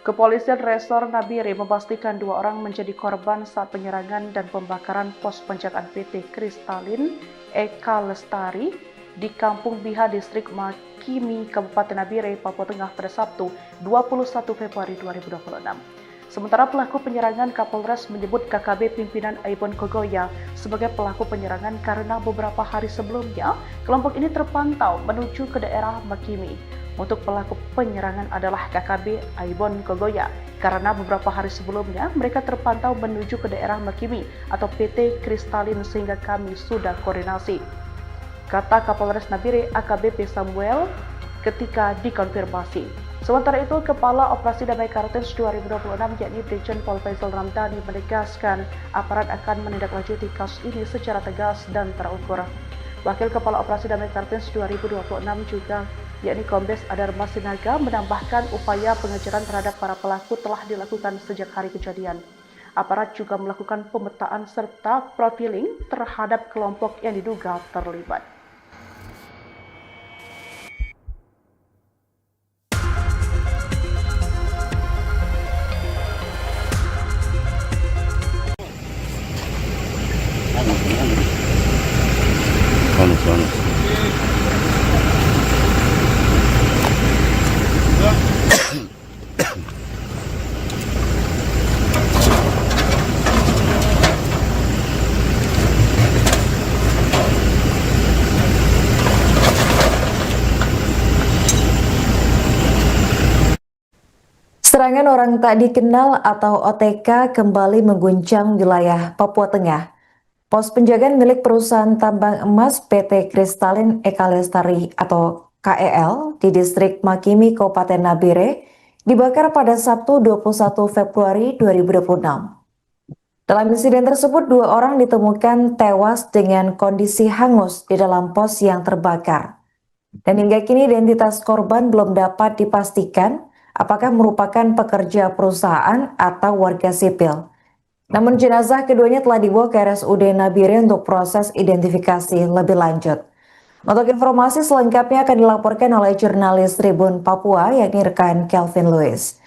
Kepolisian Resor Nabire memastikan 2 orang menjadi korban saat penyerangan dan pembakaran pos penjagaan PT Kristalin Eka Lestari di Kampung Biha, Distrik Makimi, Kabupaten Nabire, Papua Tengah pada Sabtu 21 Februari 2026. Sementara pelaku penyerangan, Kapolres menyebut KKB pimpinan Aibon Kogoya sebagai pelaku penyerangan karena beberapa hari sebelumnya kelompok ini terpantau menuju ke daerah Makimi. Untuk pelaku penyerangan adalah KKB Aibon Kogoya karena beberapa hari sebelumnya mereka terpantau menuju ke daerah Makimi atau PT Kristalin sehingga kami sudah koordinasi, kata Kapolres Nabire AKBP Samuel ketika dikonfirmasi. Sementara itu, Kepala Operasi Damai Kartens 2026 yakni Brigjen Pol Faisal Ramdhani menegaskan aparat akan menindaklanjuti kasus ini secara tegas dan terukur. Wakil Kepala Operasi Damai Kartens 2026 juga yakni Kombes Adar Masinaga menambahkan upaya pengejaran terhadap para pelaku telah dilakukan sejak hari kejadian. Aparat juga melakukan pemetaan serta profiling terhadap kelompok yang diduga terlibat. Panas. Serangan orang tak dikenal atau OTK kembali mengguncang wilayah Papua Tengah. Pos penjagaan milik perusahaan tambang emas PT Kristalin Eka Lestari atau KEL di distrik Makimi, Kabupaten Nabire dibakar pada Sabtu 21 Februari 2026. Dalam insiden tersebut, 2 orang ditemukan tewas dengan kondisi hangus di dalam pos yang terbakar. Dan hingga kini identitas korban belum dapat dipastikan apakah merupakan pekerja perusahaan atau warga sipil. Namun jenazah keduanya telah dibawa ke RSUD Nabire untuk proses identifikasi lebih lanjut. Untuk informasi selengkapnya akan dilaporkan oleh jurnalis Tribun Papua yakni rekan Kelvin Lewis.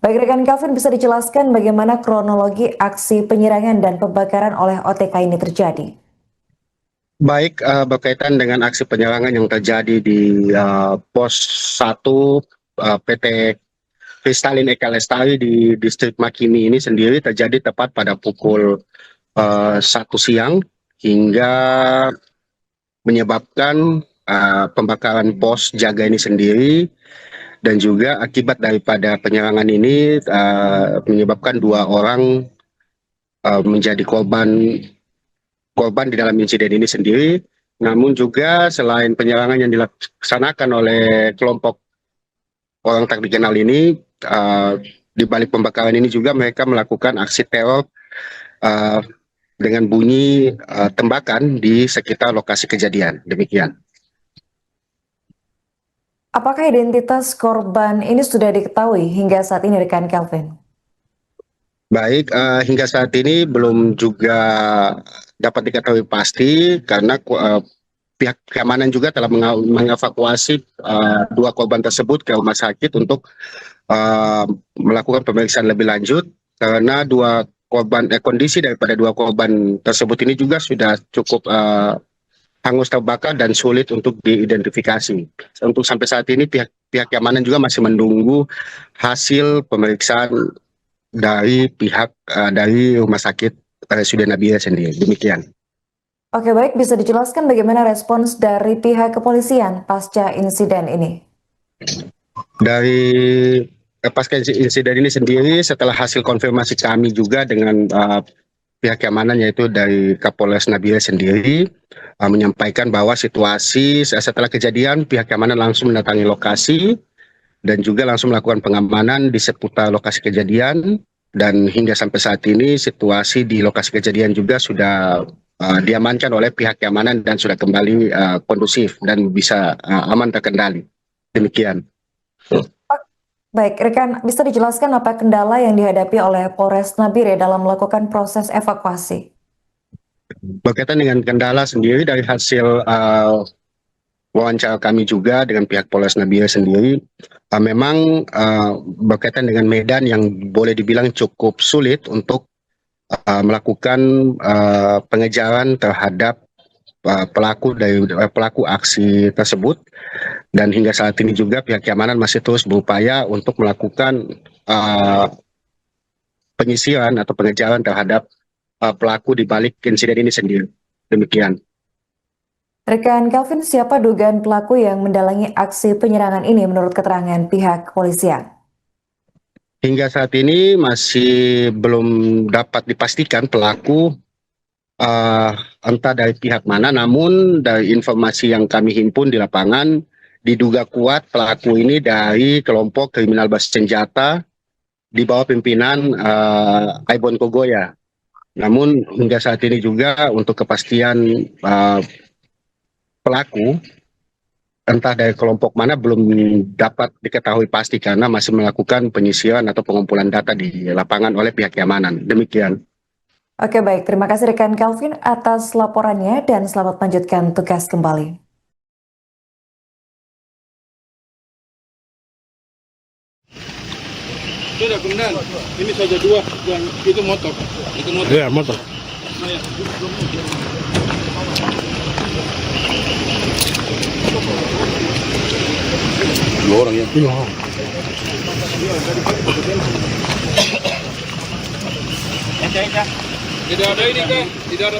Baik rekan Kelvin, bisa dijelaskan bagaimana kronologi aksi penyerangan dan pembakaran oleh OTK ini terjadi? Baik, berkaitan dengan aksi penyerangan yang terjadi di pos 1 PT Kristalin Eka Lestari di distrik Makimi ini sendiri terjadi tepat pada pukul 1 siang hingga menyebabkan pembakaran pos jaga ini sendiri, dan juga akibat daripada penyerangan ini menyebabkan 2 orang menjadi korban di dalam insiden ini sendiri. Namun juga selain penyerangan yang dilaksanakan oleh kelompok orang tak dikenal ini, di balik pembakaran ini juga mereka melakukan aksi teror dengan bunyi tembakan di sekitar lokasi kejadian. Demikian. Apakah identitas korban ini sudah diketahui hingga saat ini rekan Kelvin? Baik, hingga saat ini belum juga dapat diketahui pasti karena pihak keamanan juga telah mengevakuasi 2 korban tersebut ke rumah sakit untuk melakukan pemeriksaan lebih lanjut, karena kondisi daripada 2 korban tersebut ini juga sudah cukup hangus terbakar dan sulit untuk diidentifikasi. Untuk sampai saat ini pihak keamanan juga masih menunggu hasil pemeriksaan dari pihak dari rumah sakit RSUD Nabire sendiri. Demikian. Oke, baik, bisa dijelaskan bagaimana respons dari pihak kepolisian pasca insiden ini? Dari pasca insiden ini sendiri, setelah hasil konfirmasi kami juga dengan pihak keamanan yaitu dari Kapolres Nabire sendiri menyampaikan bahwa situasi setelah kejadian pihak keamanan langsung mendatangi lokasi dan juga langsung melakukan pengamanan di seputar lokasi kejadian, dan hingga sampai saat ini situasi di lokasi kejadian juga sudah diamankan oleh pihak keamanan dan sudah kembali kondusif dan bisa aman terkendali. Demikian. Baik, rekan, bisa dijelaskan apa kendala yang dihadapi oleh Polres Nabire dalam melakukan proses evakuasi? Berkaitan dengan kendala sendiri, dari hasil wawancara kami juga dengan pihak Polres Nabire sendiri, memang berkaitan dengan medan yang boleh dibilang cukup sulit untuk melakukan pengejaran terhadap pelaku aksi tersebut, dan hingga saat ini juga pihak keamanan masih terus berupaya untuk melakukan penyisiran atau pengejaran terhadap pelaku di balik insiden ini sendiri. Demikian. Rekan Kelvin, siapa dugaan pelaku yang mendalangi aksi penyerangan ini menurut keterangan pihak kepolisian? Hingga saat ini masih belum dapat dipastikan pelaku entah dari pihak mana, namun dari informasi yang kami himpun di lapangan, diduga kuat pelaku ini dari kelompok kriminal bersenjata di bawah pimpinan Aibon Kogoya. Namun hingga saat ini juga untuk kepastian pelaku entah dari kelompok mana belum dapat diketahui pasti karena masih melakukan penyisiran atau pengumpulan data di lapangan oleh pihak keamanan. Demikian. Oke, baik, terima kasih rekan Kelvin atas laporannya dan selamat melanjutkan tugas kembali. Sudah, Komandan. Ini saja 2 dan itu motor. Itu motor. Ya, motor. Nah, ya. Dua orang ya? Iya. Tidak ada ini kan? Tidak ada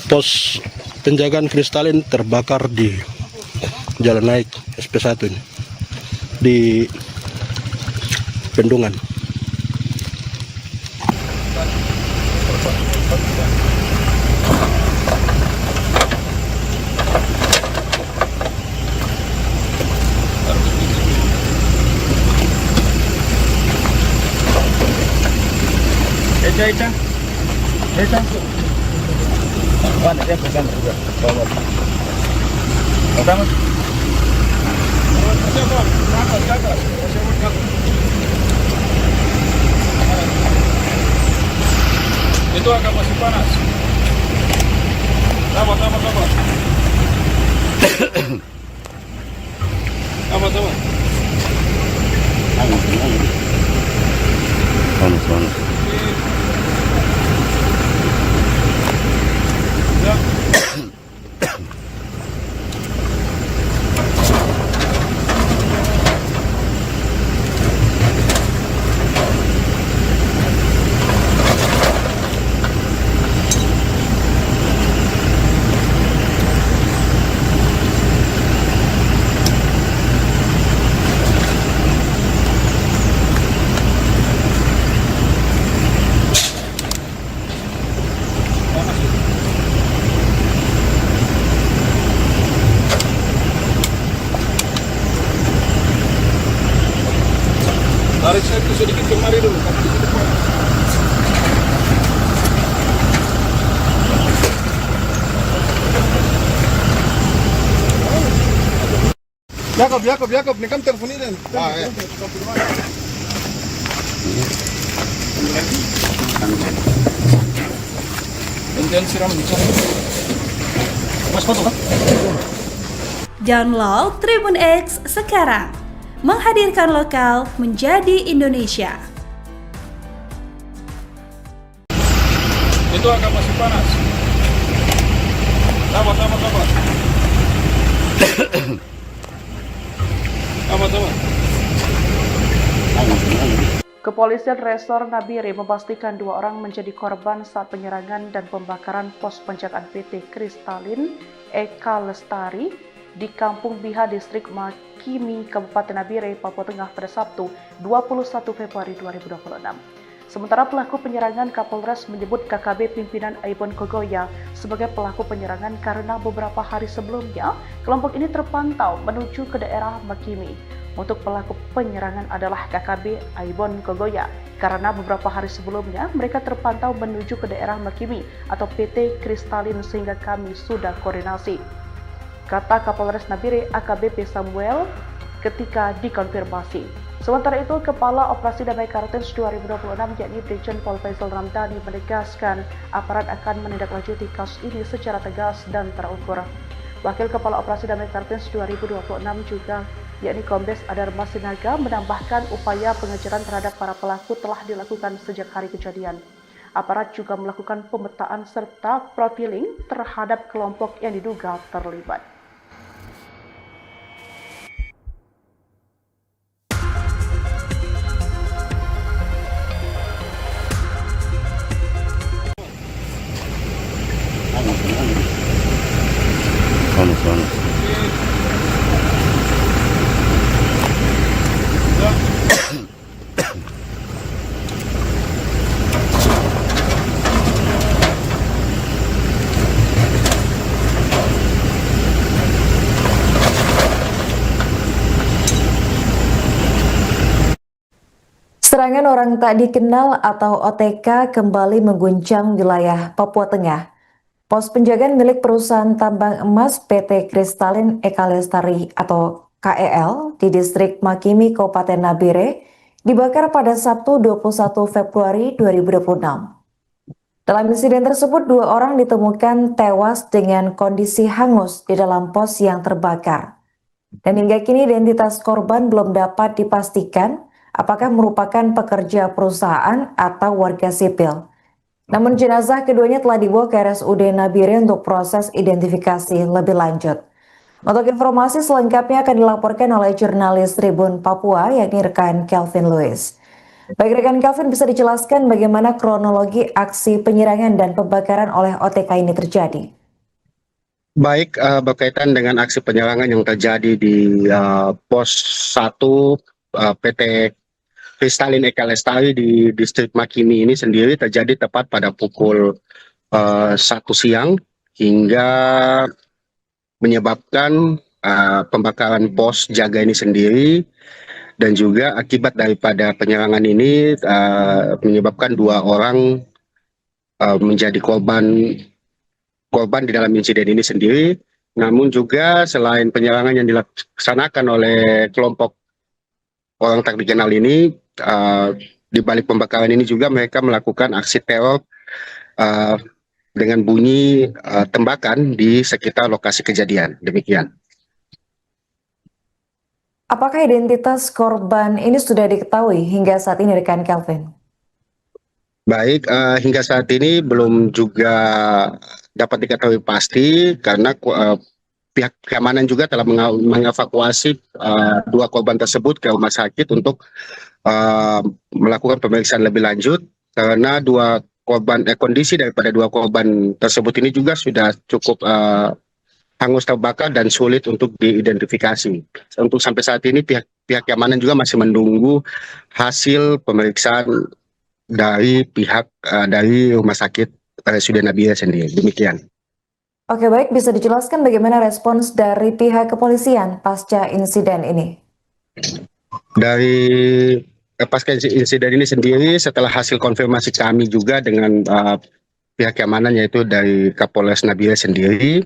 Pos penjagaan Kristalin terbakar di jalan naik SP1 ini, di Bendungan. Eca. Mana dia pegang juga. Bawa. Pertama. Itu agak masih panas. Sabar. Sabar. Panas. Tarik saya sedikit kemari dulu. Jakob, ni kam telepon ini. Kemudian siram di sana. Mas foto kan? Download Tribun X sekarang. Menghadirkan lokal menjadi Indonesia. Itu agak masih panas. Sabar. Kepolisian Resor Nabire memastikan 2 orang menjadi korban saat penyerangan dan pembakaran pos penjagaan PT Kristalin Eka Lestari di Kampung Biha, Distrik Makimi, Kabupaten Nabire, Papua Tengah pada Sabtu 21 Februari 2026. Sementara pelaku penyerangan, Kapolres menyebut KKB pimpinan Aibon Kogoya sebagai pelaku penyerangan karena beberapa hari sebelumnya kelompok ini terpantau menuju ke daerah Makimi. Untuk pelaku penyerangan adalah KKB Aibon Kogoya karena beberapa hari sebelumnya mereka terpantau menuju ke daerah Makimi atau PT Kristalin sehingga kami sudah koordinasi, kata Kapolres Nabire AKBP Samuel ketika dikonfirmasi. Sementara itu, Kepala Operasi Damai Kartens 2026 yakni Brigjen Pol Faisal Ramdhani menegaskan aparat akan menindaklanjuti kasus ini secara tegas dan terukur. Wakil Kepala Operasi Damai Kartens 2026 juga yakni Kombes Adarma Sinaga menambahkan upaya pengejaran terhadap para pelaku telah dilakukan sejak hari kejadian. Aparat juga melakukan pemetaan serta profiling terhadap kelompok yang diduga terlibat. Panas. Serangan orang tak dikenal atau OTK kembali mengguncang wilayah Papua Tengah. Pos penjagaan milik perusahaan tambang emas PT Kristalin Eka Lestari atau KEL di distrik Makimi, Kabupaten Nabire dibakar pada Sabtu 21 Februari 2026. Dalam insiden tersebut, 2 orang ditemukan tewas dengan kondisi hangus di dalam pos yang terbakar. Dan hingga kini identitas korban belum dapat dipastikan apakah merupakan pekerja perusahaan atau warga sipil. Namun jenazah keduanya telah dibawa ke RSUD Nabire untuk proses identifikasi lebih lanjut. Untuk informasi selengkapnya akan dilaporkan oleh jurnalis Tribun Papua yakni rekan Kelvin Lewis. Baik rekan Calvin, bisa dijelaskan bagaimana kronologi aksi penyerangan dan pembakaran oleh OTK ini terjadi? Baik, berkaitan dengan aksi penyerangan yang terjadi di pos 1 PT Kristalin Eka Lestari di distrik Makini ini sendiri terjadi tepat pada pukul 1 siang hingga menyebabkan pembakaran pos jaga ini sendiri, dan juga akibat daripada penyerangan ini menyebabkan 2 orang menjadi korban di dalam insiden ini sendiri. Namun juga selain penyerangan yang dilaksanakan oleh kelompok orang tak dikenal ini, di balik pembakaran ini juga mereka melakukan aksi teror dengan bunyi tembakan di sekitar lokasi kejadian. Demikian. Apakah identitas korban ini sudah diketahui hingga saat ini rekan Calvin? Baik, hingga saat ini belum juga dapat diketahui pasti karena pihak keamanan juga telah mengevakuasi 2 korban tersebut ke rumah sakit untuk melakukan pemeriksaan lebih lanjut, karena kondisi daripada 2 korban tersebut ini juga sudah cukup hangus terbakar dan sulit untuk diidentifikasi. Untuk sampai saat ini pihak keamanan juga masih menunggu hasil pemeriksaan dari pihak dari rumah sakit RSUD Nabila sendiri. Demikian. Oke baik, bisa dijelaskan bagaimana respons dari pihak kepolisian pasca insiden ini? Dari pasca insiden ini sendiri, setelah hasil konfirmasi kami juga dengan pihak keamanan, yaitu dari Kapolres Nabila sendiri,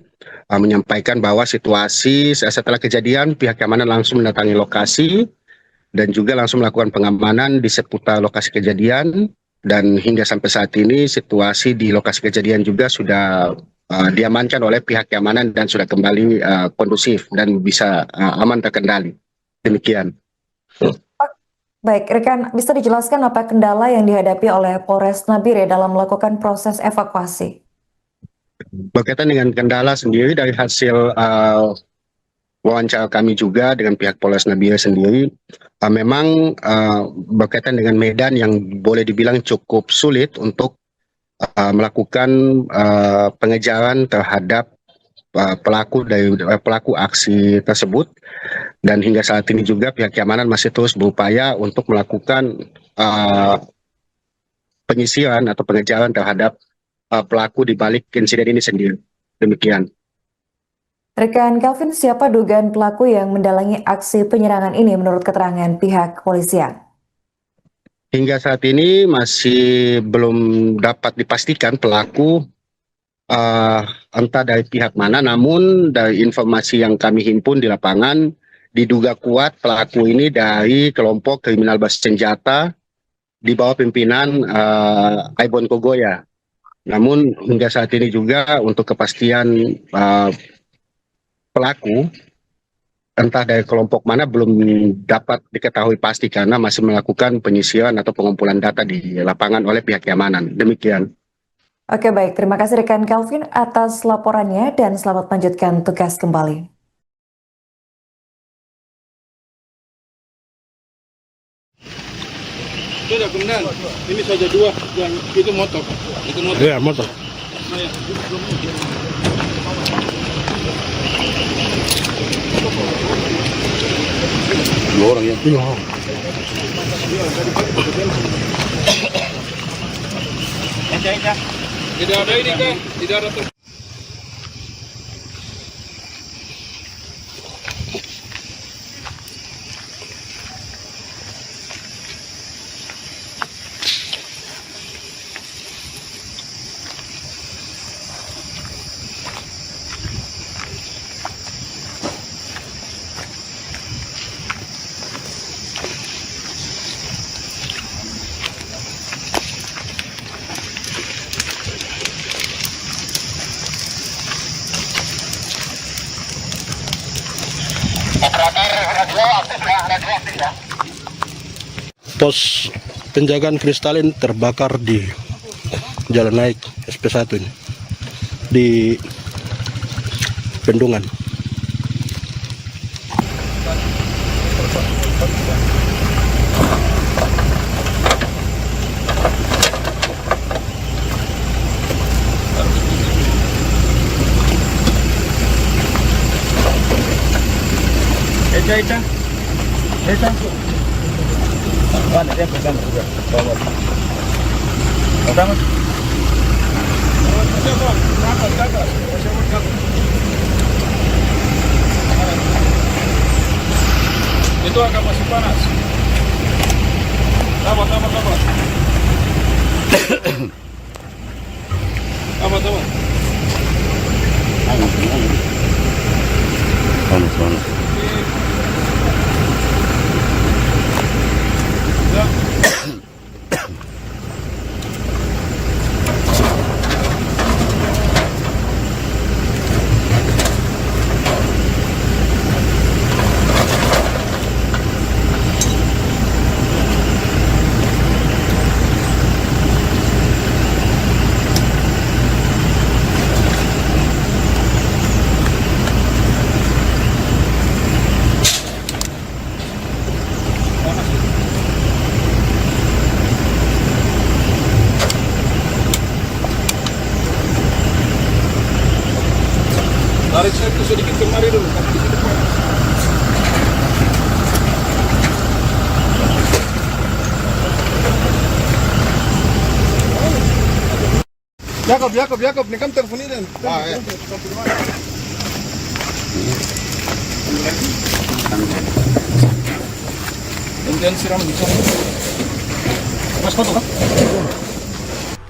menyampaikan bahwa situasi setelah kejadian pihak keamanan langsung mendatangi lokasi dan juga langsung melakukan pengamanan di seputar lokasi kejadian, dan hingga sampai saat ini situasi di lokasi kejadian juga sudah diamankan oleh pihak keamanan dan sudah kembali kondusif dan bisa aman terkendali. Demikian. Baik, rekan, bisa dijelaskan apa kendala yang dihadapi oleh Polres Nabire dalam melakukan proses evakuasi? Berkaitan dengan kendala sendiri, dari hasil wawancara kami juga dengan pihak Polres Nabire sendiri, memang berkaitan dengan medan yang boleh dibilang cukup sulit untuk melakukan pengejaran terhadap pelaku aksi tersebut, dan hingga saat ini juga pihak keamanan masih terus berupaya untuk melakukan penyisiran atau pengejaran terhadap pelaku di balik insiden ini sendiri. Demikian. Rekan Calvin, siapa dugaan pelaku yang mendalangi aksi penyerangan ini menurut keterangan pihak kepolisian? Hingga saat ini masih belum dapat dipastikan pelaku entah dari pihak mana, namun dari informasi yang kami himpun di lapangan, diduga kuat pelaku ini dari kelompok kriminal bersenjata di bawah pimpinan Aibon Kogoya. Namun hingga saat ini juga untuk kepastian pelaku entah dari kelompok mana belum dapat diketahui pasti karena masih melakukan penyisiran atau pengumpulan data di lapangan oleh pihak keamanan. Demikian. Oke baik, terima kasih rekan Calvin atas laporannya dan selamat melanjutkan tugas kembali. Sudah kemudian ini saja 2 dan itu motor. Ya, motor. Nah, ya. Dua orang ya. Tidak ada ini kan? Tidak ada Pos penjagaan Kristalin terbakar di Jalan Naik SP1 ini, di Bendungan. Echa. Echa. Mana dia pegang juga. Bawa. Pegang. Itu agak masih panas. Sabar. Sabar. Panas. Ya. Tarik saya itu sedikit kemari dulu, karena di situ panas. Jakob, ini kan telepon ini. Kemudian siram di sana. Mas foto kan?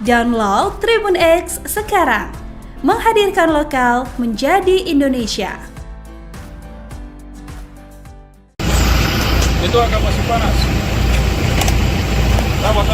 Download Tribun X sekarang. Menghadirkan lokal menjadi Indonesia. Itu agak masih panas. Sabar.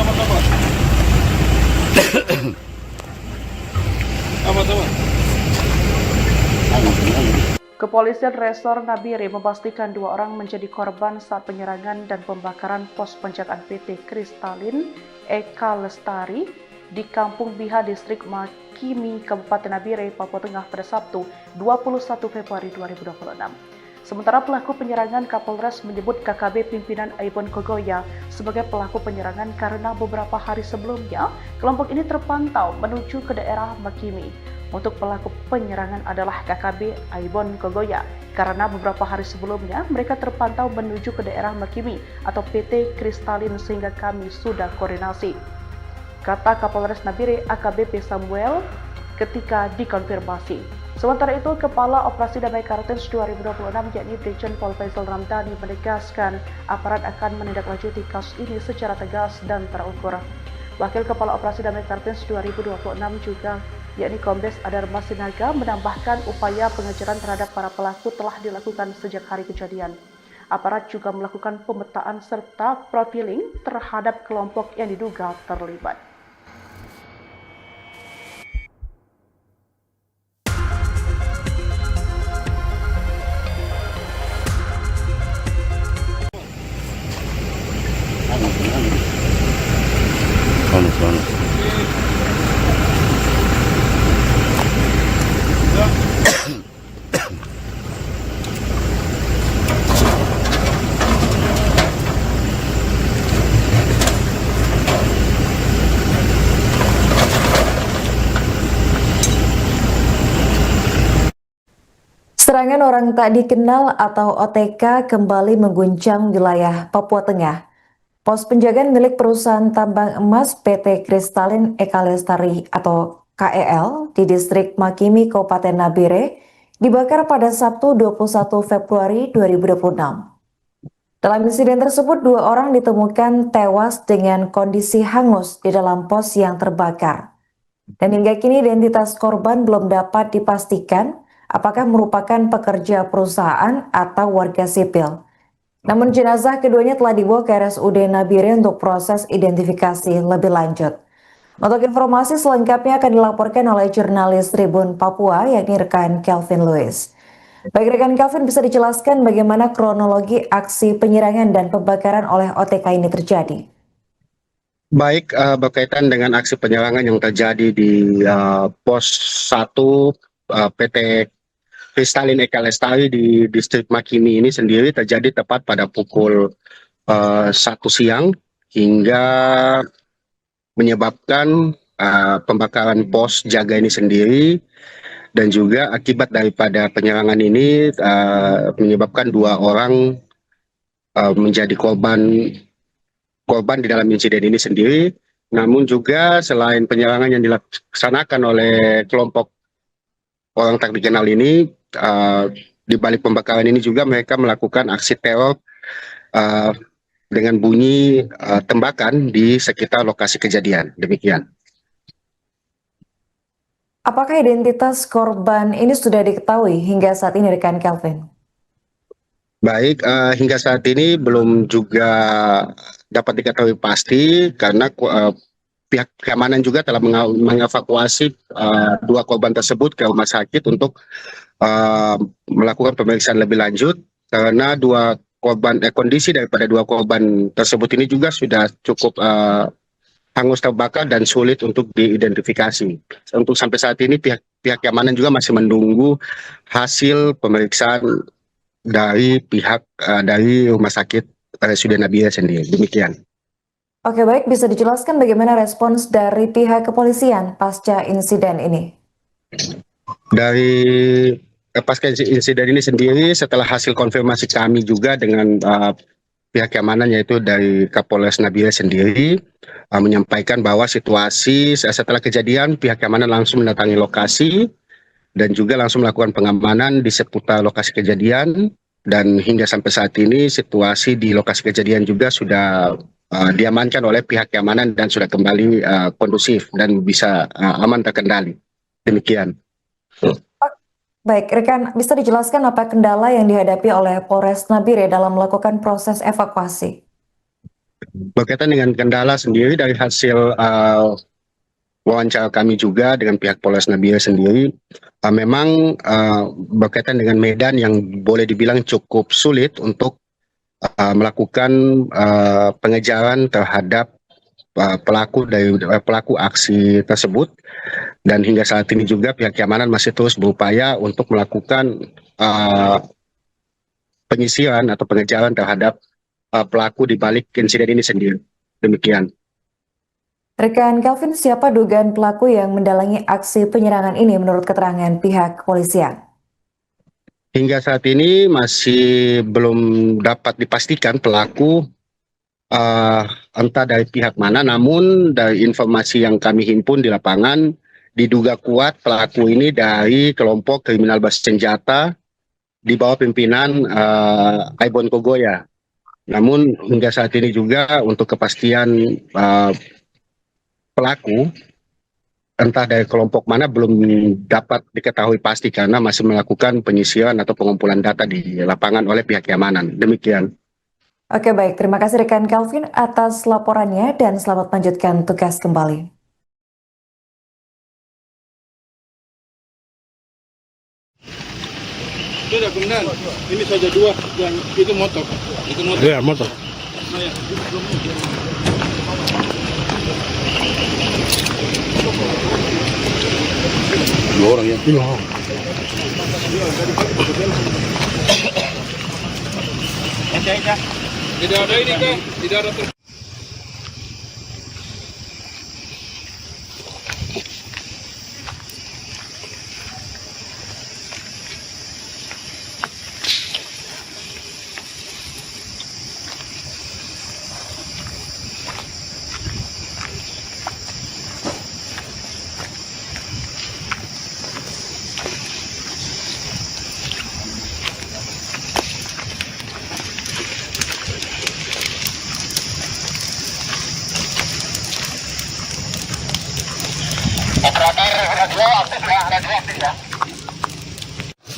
Kepolisian Resor Nabire memastikan 2 orang menjadi korban saat penyerangan dan pembakaran pos penjagaan PT Kristalin Eka Lestari di Kampung Biha, Distrik Makimi, Kabupaten Nabire, Papua Tengah pada Sabtu 21 Februari 2026. Sementara pelaku penyerangan, Kapolres menyebut KKB pimpinan Aibon Kogoya sebagai pelaku penyerangan karena beberapa hari sebelumnya kelompok ini terpantau menuju ke daerah Makimi. Untuk pelaku penyerangan adalah KKB Aibon Kogoya karena beberapa hari sebelumnya mereka terpantau menuju ke daerah Makimi atau PT Kristalin sehingga kami sudah koordinasi, kata Kapolres Nabire AKBP Samuel ketika dikonfirmasi. Sementara itu, Kepala Operasi Damai Kartens 2026 yakni Brigjen Pol Faisal Ramdhani menegaskan aparat akan menindaklanjuti kasus ini secara tegas dan terukur. Wakil Kepala Operasi Damai Kartens 2026 juga yakni Kombes Adarma Sinaga menambahkan upaya pengejaran terhadap para pelaku telah dilakukan sejak hari kejadian. Aparat juga melakukan pemetaan serta profiling terhadap kelompok yang diduga terlibat. Panas. Serangan orang tak dikenal atau OTK kembali mengguncang wilayah Papua Tengah. Pos penjagaan milik perusahaan tambang emas PT Kristalin Eka Lestari atau KEL di distrik Makimi, Kabupaten Nabire dibakar pada Sabtu 21 Februari 2026. Dalam insiden tersebut, 2 orang ditemukan tewas dengan kondisi hangus di dalam pos yang terbakar. Dan hingga kini identitas korban belum dapat dipastikan apakah merupakan pekerja perusahaan atau warga sipil. Namun jenazah keduanya telah dibawa ke RSUD Nabire untuk proses identifikasi lebih lanjut. Untuk informasi selengkapnya akan dilaporkan oleh jurnalis Tribun Papua yakni rekan Kelvin Lewis. Baik rekan Kelvin, bisa dijelaskan bagaimana kronologi aksi penyerangan dan pembakaran oleh OTK ini terjadi? Baik, berkaitan dengan aksi penyerangan yang terjadi di pos 1 PT Kristalin Eka Lestari di distrik Makimi ini sendiri terjadi tepat pada pukul 1 siang hingga menyebabkan pembakaran pos jaga ini sendiri, dan juga akibat daripada penyerangan ini menyebabkan 2 orang menjadi korban di dalam insiden ini sendiri. Namun juga selain penyerangan yang dilaksanakan oleh kelompok orang tak dikenal ini, di balik pembakaran ini juga mereka melakukan aksi teror dengan bunyi tembakan di sekitar lokasi kejadian. Demikian. Apakah identitas korban ini sudah diketahui hingga saat ini, rekan Kelvin? Baik, hingga saat ini belum juga dapat diketahui pasti karena pihak keamanan juga telah mengevakuasi 2 korban tersebut ke rumah sakit untuk melakukan pemeriksaan lebih lanjut karena kondisi daripada 2 korban tersebut ini juga sudah cukup hangus terbakar dan sulit untuk diidentifikasi. Untuk sampai saat ini pihak keamanan juga masih menunggu hasil pemeriksaan dari dari rumah sakit RSUD Nabila sendiri. Demikian. Oke, baik, bisa dijelaskan bagaimana respons dari pihak kepolisian pasca insiden ini? Dari pasca insiden ini sendiri, setelah hasil konfirmasi kami juga dengan pihak keamanan, yaitu dari Kapolres Nabila sendiri, menyampaikan bahwa situasi setelah kejadian pihak keamanan langsung mendatangi lokasi dan juga langsung melakukan pengamanan di seputar lokasi kejadian, dan hingga sampai saat ini situasi di lokasi kejadian juga sudah diamankan oleh pihak keamanan dan sudah kembali kondusif dan bisa aman terkendali. Demikian. Baik, rekan, bisa dijelaskan apa kendala yang dihadapi oleh Polres Nabire dalam melakukan proses evakuasi? Berkaitan dengan kendala sendiri, dari hasil wawancara kami juga dengan pihak Polres Nabire sendiri, memang berkaitan dengan medan yang boleh dibilang cukup sulit untuk melakukan pengejaran terhadap pelaku aksi tersebut, dan hingga saat ini juga pihak keamanan masih terus berupaya untuk melakukan penyisiran atau pengejaran terhadap pelaku di balik insiden ini sendiri. Demikian. Rekan Kelvin, siapa dugaan pelaku yang mendalangi aksi penyerangan ini menurut keterangan pihak kepolisian? Hingga saat ini masih belum dapat dipastikan pelaku entah dari pihak mana, namun dari informasi yang kami himpun di lapangan, diduga kuat pelaku ini dari kelompok kriminal bersenjata di bawah pimpinan Aibon Kogoya. Namun hingga saat ini juga untuk kepastian pelaku entah dari kelompok mana belum dapat diketahui pasti karena masih melakukan penyisiran atau pengumpulan data di lapangan oleh pihak keamanan. Demikian. Oke, baik, terima kasih rekan Kelvin atas laporannya dan selamat melanjutkan tugas kembali. Sudah, Komandan. Ini saja 2 dan itu motor. Itu motor. Ya, motor. Nah, ya. Dua orang ya? Iya. Tidak ada ini kah? Tidak ada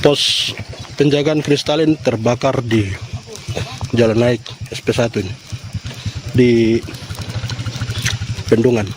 Pos penjagaan kristalin terbakar di jalan naik SP1 ini, di Bendungan.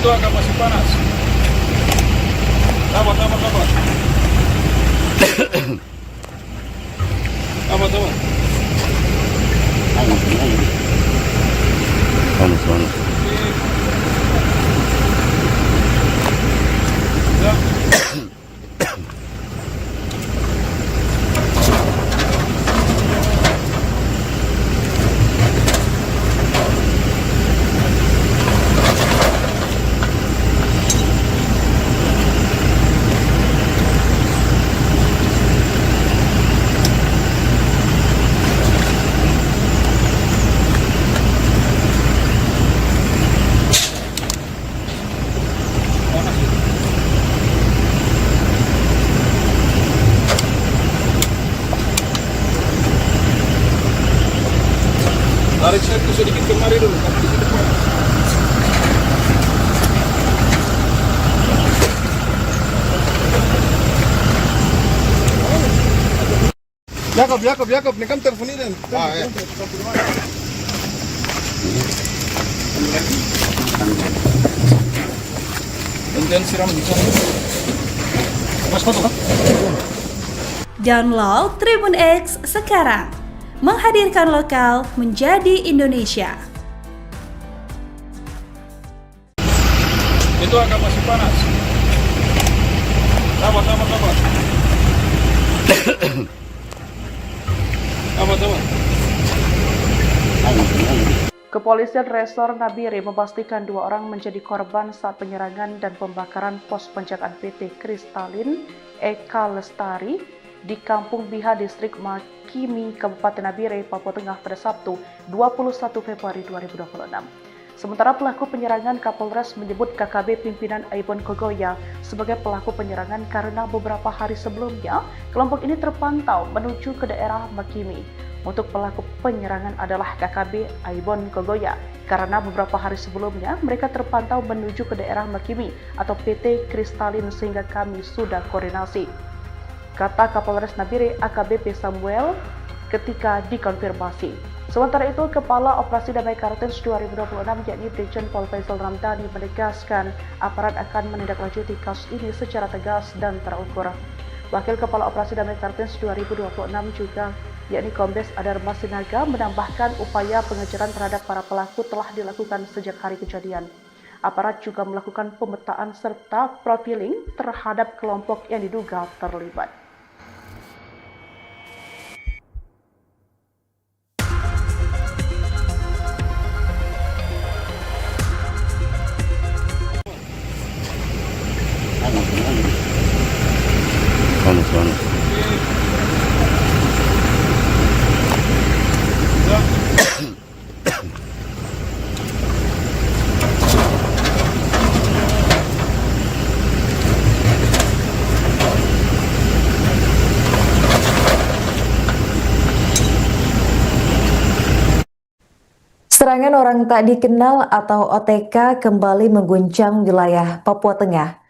itu agak masih panas. Sabar. Sabar. Panas. Tarik satu sedikit kemari dulu. Jakob, ini kan telepon ini. Ya. Kemudian siram di sana. Mas foto kan? Download Tribun X sekarang. Menghadirkan lokal menjadi Indonesia. Itu agak masih panas. Sabar. Kepolisian Resor Nabire memastikan 2 orang menjadi korban saat penyerangan dan pembakaran pos penjagaan PT Kristalin Eka Lestari di Kampung Biha, Distrik Makimi, Kabupaten Nabire, Papua Tengah pada Sabtu 21 Februari 2026. Sementara pelaku penyerangan, Kapolres menyebut KKB pimpinan Aibon Kogoya sebagai pelaku penyerangan karena beberapa hari sebelumnya kelompok ini terpantau menuju ke daerah Makimi. Untuk pelaku penyerangan adalah KKB Aibon Kogoya karena beberapa hari sebelumnya mereka terpantau menuju ke daerah Makimi atau PT Kristalin sehingga kami sudah koordinasi, kata Kapolres Nabire AKBP Samuel ketika dikonfirmasi. Sementara itu, Kepala Operasi Damai Kartens 2026 yakni Brigjen Pol Faisal Ramdhani menegaskan aparat akan menindaklanjuti kasus ini secara tegas dan terukur. Wakil Kepala Operasi Damai Kartens 2026 juga yakni Kombes Adarma Sinaga menambahkan upaya pengejaran terhadap para pelaku telah dilakukan sejak hari kejadian. Aparat juga melakukan pemetaan serta profiling terhadap kelompok yang diduga terlibat. Panas. Serangan orang tak dikenal atau OTK kembali mengguncang wilayah Papua Tengah.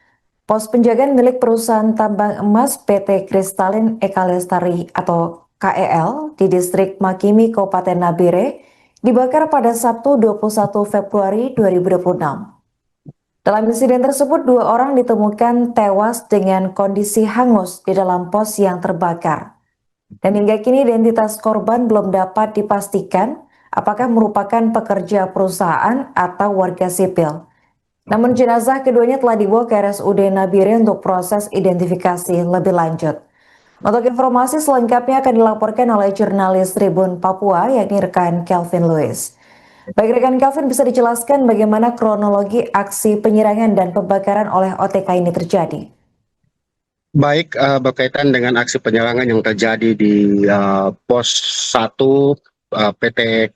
Pos penjagaan milik perusahaan tambang emas PT Kristalin Eka Lestari atau KEL di distrik Makimi, Kabupaten Nabire dibakar pada Sabtu 21 Februari 2026. Dalam insiden tersebut, 2 orang ditemukan tewas dengan kondisi hangus di dalam pos yang terbakar. Dan hingga kini identitas korban belum dapat dipastikan apakah merupakan pekerja perusahaan atau warga sipil. Namun jenazah keduanya telah dibawa ke RSUD Nabire untuk proses identifikasi lebih lanjut. Untuk informasi selengkapnya akan dilaporkan oleh jurnalis Tribun Papua yakni rekan Kelvin Lewis. Baik rekan Kelvin, bisa dijelaskan bagaimana kronologi aksi penyerangan dan pembakaran oleh OTK ini terjadi? Baik, berkaitan dengan aksi penyerangan yang terjadi di pos 1 PT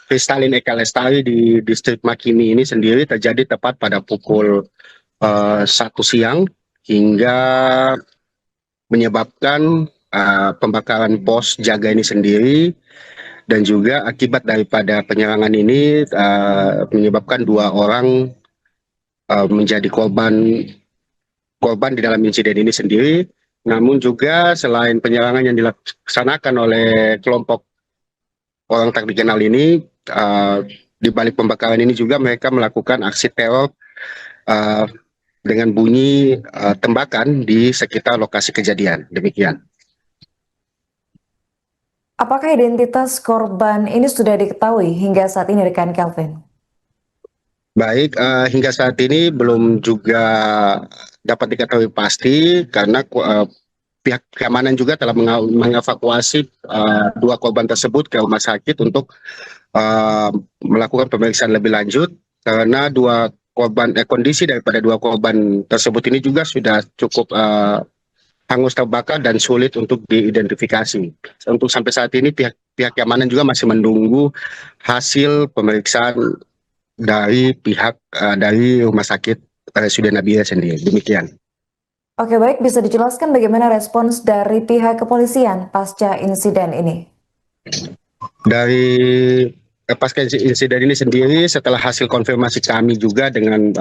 Kristalin Eka Lestari di distrik Makimi ini sendiri terjadi tepat pada pukul 1 siang hingga menyebabkan pembakaran pos jaga ini sendiri, dan juga akibat daripada penyerangan ini menyebabkan 2 orang menjadi korban di dalam insiden ini sendiri. Namun juga selain penyerangan yang dilaksanakan oleh kelompok orang tak dikenal ini, di balik pembakaran ini juga mereka melakukan aksi teror dengan bunyi tembakan di sekitar lokasi kejadian. Demikian. Apakah identitas korban ini sudah diketahui hingga saat ini rekan Kelvin? Baik, hingga saat ini belum juga dapat diketahui pasti karena pihak keamanan juga telah mengevakuasi dua korban tersebut ke rumah sakit untuk melakukan pemeriksaan lebih lanjut karena kondisi daripada dua korban tersebut ini juga sudah cukup hangus terbakar dan sulit untuk diidentifikasi. Untuk sampai saat ini pihak keamanan juga masih menunggu hasil pemeriksaan dari dari rumah sakit RSUD Nabila sendiri. Demikian. Oke, baik, bisa dijelaskan bagaimana respons dari pihak kepolisian pasca insiden ini? Dari pasca insiden ini sendiri, setelah hasil konfirmasi kami juga dengan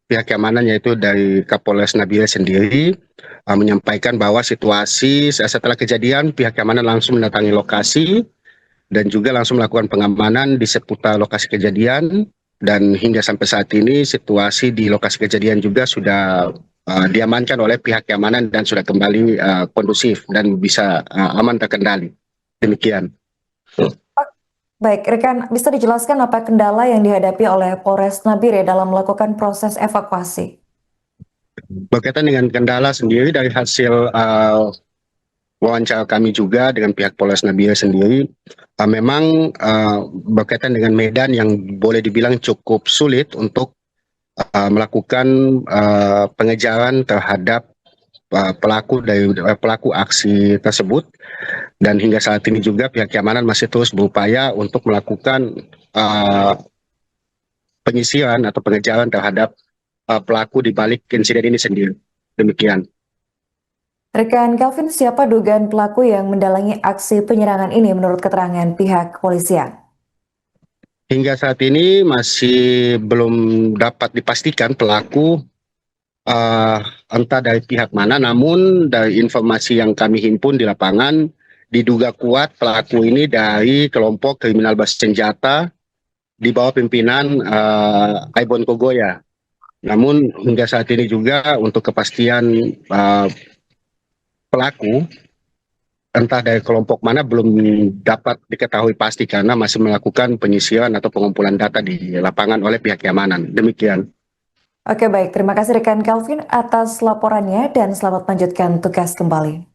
pihak keamanan, yaitu dari Kapolres Nabila sendiri, menyampaikan bahwa situasi setelah kejadian pihak keamanan langsung mendatangi lokasi dan juga langsung melakukan pengamanan di seputar lokasi kejadian, dan hingga sampai saat ini situasi di lokasi kejadian juga sudah diamankan oleh pihak keamanan dan sudah kembali kondusif dan bisa aman terkendali. Demikian. Baik, rekan, bisa dijelaskan apa kendala yang dihadapi oleh Polres Nabire dalam melakukan proses evakuasi? Berkaitan dengan kendala sendiri dari hasil wawancara kami juga dengan pihak Polres Nabire sendiri, memang berkaitan dengan medan yang boleh dibilang cukup sulit untuk melakukan pengejaran terhadap pelaku aksi tersebut, dan hingga saat ini juga pihak keamanan masih terus berupaya untuk melakukan penyisiran atau pengejaran terhadap pelaku di balik insiden ini sendiri. Demikian. Rekan Kelvin, siapa dugaan pelaku yang mendalangi aksi penyerangan ini menurut keterangan pihak kepolisian? Hingga saat ini masih belum dapat dipastikan pelaku entah dari pihak mana, namun dari informasi yang kami himpun di lapangan, diduga kuat pelaku ini dari kelompok kriminal bersenjata di bawah pimpinan Aibon Kogoya. Namun hingga saat ini juga untuk kepastian pelaku entah dari kelompok mana belum dapat diketahui pasti karena masih melakukan penyisiran atau pengumpulan data di lapangan oleh pihak keamanan. Demikian. Oke, baik, terima kasih rekan Kelvin atas laporannya dan selamat melanjutkan tugas kembali.